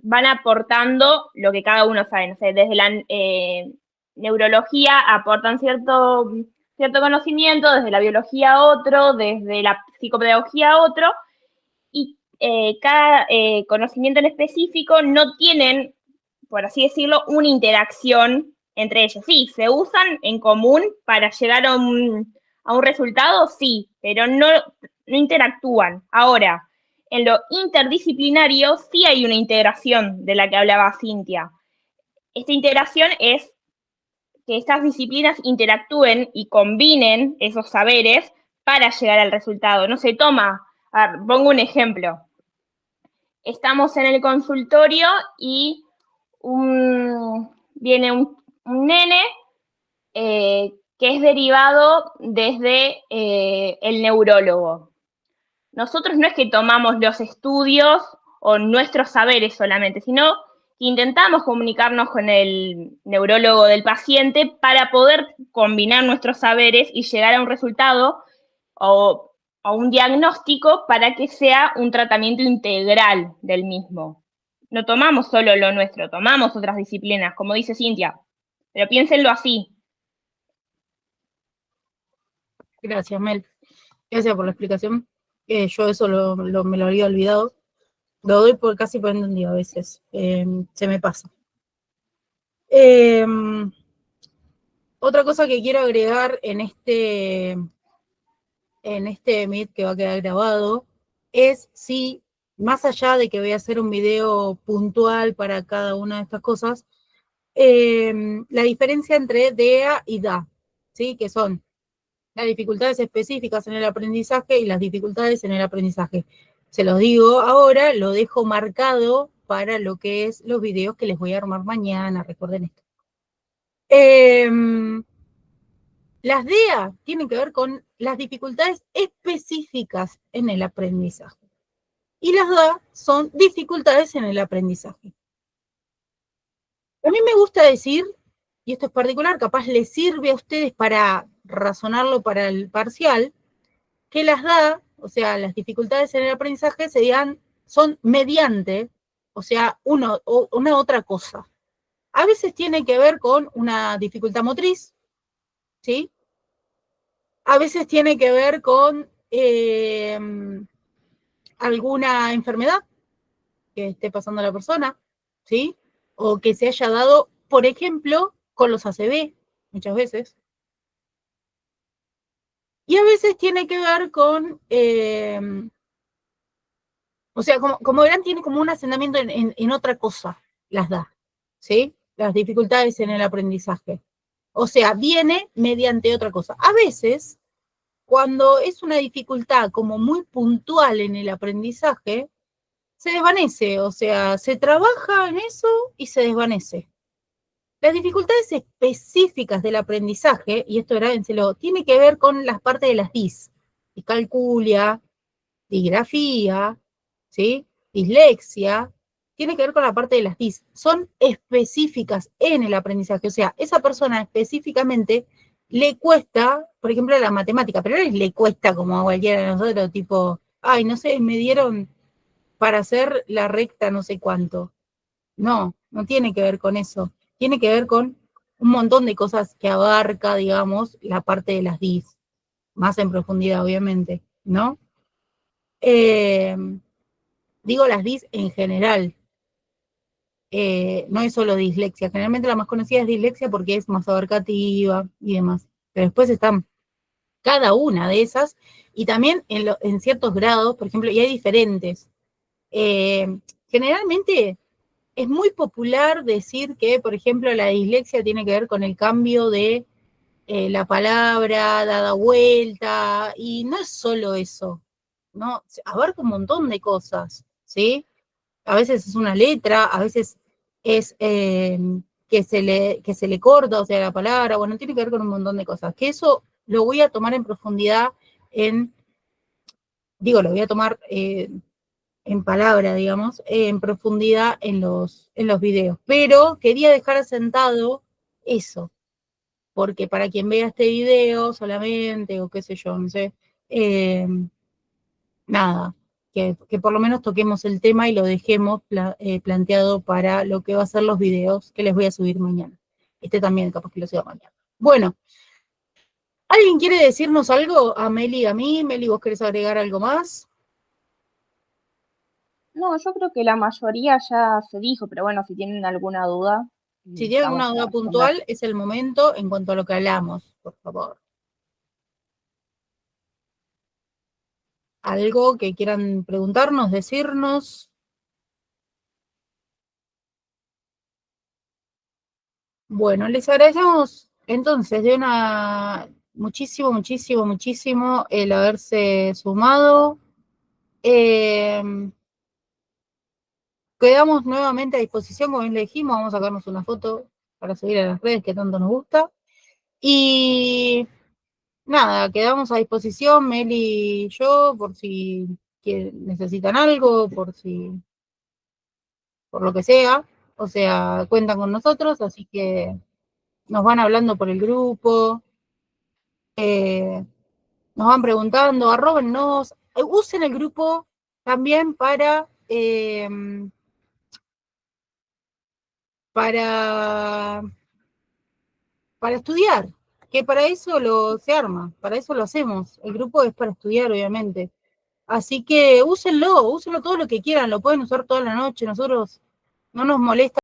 van aportando lo que cada uno sabe. No sé, desde la neurología aportan cierto conocimiento, desde la biología otro, desde la psicopedagogía otro, y cada conocimiento en específico no tienen, por así decirlo, una interacción entre ellos. Sí, se usan en común para llegar a un resultado, sí, pero no interactúan. Ahora, en lo interdisciplinario sí hay una integración de la que hablaba Cintia. Esta integración es que estas disciplinas interactúen y combinen esos saberes para llegar al resultado. No se toma, a ver, pongo un ejemplo. Estamos en el consultorio y viene un nene que es derivado desde el neurólogo. Nosotros no es que tomamos los estudios o nuestros saberes solamente, sino que intentamos comunicarnos con el neurólogo del paciente para poder combinar nuestros saberes y llegar a un resultado o a un diagnóstico para que sea un tratamiento integral del mismo. No tomamos solo lo nuestro, tomamos otras disciplinas, como dice Cintia, pero piénsenlo así. Gracias, Mel. Gracias por la explicación. Yo eso me lo había olvidado. Lo doy casi por entendido a veces. Se me pasa. Otra cosa que quiero agregar en este Meet que va a quedar grabado es si, más allá de que voy a hacer un video puntual para cada una de estas cosas, la diferencia entre DEA y DA, ¿sí? Que son las dificultades específicas en el aprendizaje y las dificultades en el aprendizaje. Se los digo ahora, lo dejo marcado para lo que es los videos que les voy a armar mañana, recuerden esto. Las DEA tienen que ver con las dificultades específicas en el aprendizaje. Y las DA son dificultades en el aprendizaje. A mí me gusta decir, y esto es particular, capaz les sirve a ustedes para razonarlo para el parcial, que las DA, o sea, las dificultades en el aprendizaje, son mediante, o sea, una otra cosa. A veces tiene que ver con una dificultad motriz, ¿sí? A veces tiene que ver con alguna enfermedad que esté pasando a la persona, ¿sí? O que se haya dado, por ejemplo, con los ACV, muchas veces. Y a veces tiene que ver con, o sea, como verán, tiene como un asentamiento en otra cosa, las DA, ¿sí? Las dificultades en el aprendizaje. O sea, viene mediante otra cosa. A veces, cuando es una dificultad como muy puntual en el aprendizaje, se desvanece, o sea, se trabaja en eso y se desvanece. Las dificultades específicas del aprendizaje, y esto grábenselo, tiene que ver con las partes de las DIS, discalculia, disgrafía, ¿sí? Dislexia, tiene que ver con la parte de las DIS. Son específicas en el aprendizaje, o sea, esa persona específicamente le cuesta, por ejemplo, la matemática, pero no le cuesta como a cualquiera de nosotros, tipo, ay, no sé, me dieron para hacer la recta no sé cuánto. No, no tiene que ver con eso, tiene que ver con un montón de cosas que abarca, digamos, la parte de las DIS, más en profundidad, obviamente, ¿no? Digo las DIS en general, no es solo dislexia, generalmente la más conocida es dislexia porque es más abarcativa y demás, pero después están cada una de esas, y también en ciertos grados, por ejemplo, y hay diferentes. Generalmente es muy popular decir que, por ejemplo, la dislexia tiene que ver con el cambio de la palabra dada vuelta, y no es solo eso, ¿no? Abarca un montón de cosas, ¿sí? A veces es una letra, a veces es que se le corta, o sea, la palabra, bueno, tiene que ver con un montón de cosas, que eso lo voy a tomar en profundidad lo voy a tomar en palabra, digamos, en profundidad en los videos. Pero quería dejar asentado eso, porque para quien vea este video solamente, o qué sé yo, no sé, nada, que por lo menos toquemos el tema y lo dejemos planteado para lo que va a ser los videos que les voy a subir mañana. Este también capaz que lo suba mañana. Bueno, ¿alguien quiere decirnos algo? A Meli y a mí. Meli, ¿vos querés agregar algo más? No, yo creo que la mayoría ya se dijo, pero bueno, si tienen alguna duda. Si tienen alguna estamos duda para puntual, responder. es el momento en cuanto a lo que hablamos, por favor. ¿Algo que quieran preguntarnos, decirnos? Bueno, les agradecemos entonces muchísimo, muchísimo, muchísimo el haberse sumado. Quedamos nuevamente a disposición, como bien le dijimos, vamos a sacarnos una foto para subir a las redes que tanto nos gusta. Y nada, quedamos a disposición, Meli y yo, por si necesitan algo, por lo que sea. O sea, cuentan con nosotros, así que nos van hablando por el grupo, nos van preguntando, arróbennos, usen el grupo también para estudiar, que para eso se arma, para eso lo hacemos. El grupo es para estudiar, obviamente. Así que úsenlo todo lo que quieran, lo pueden usar toda la noche, nosotros no nos molesta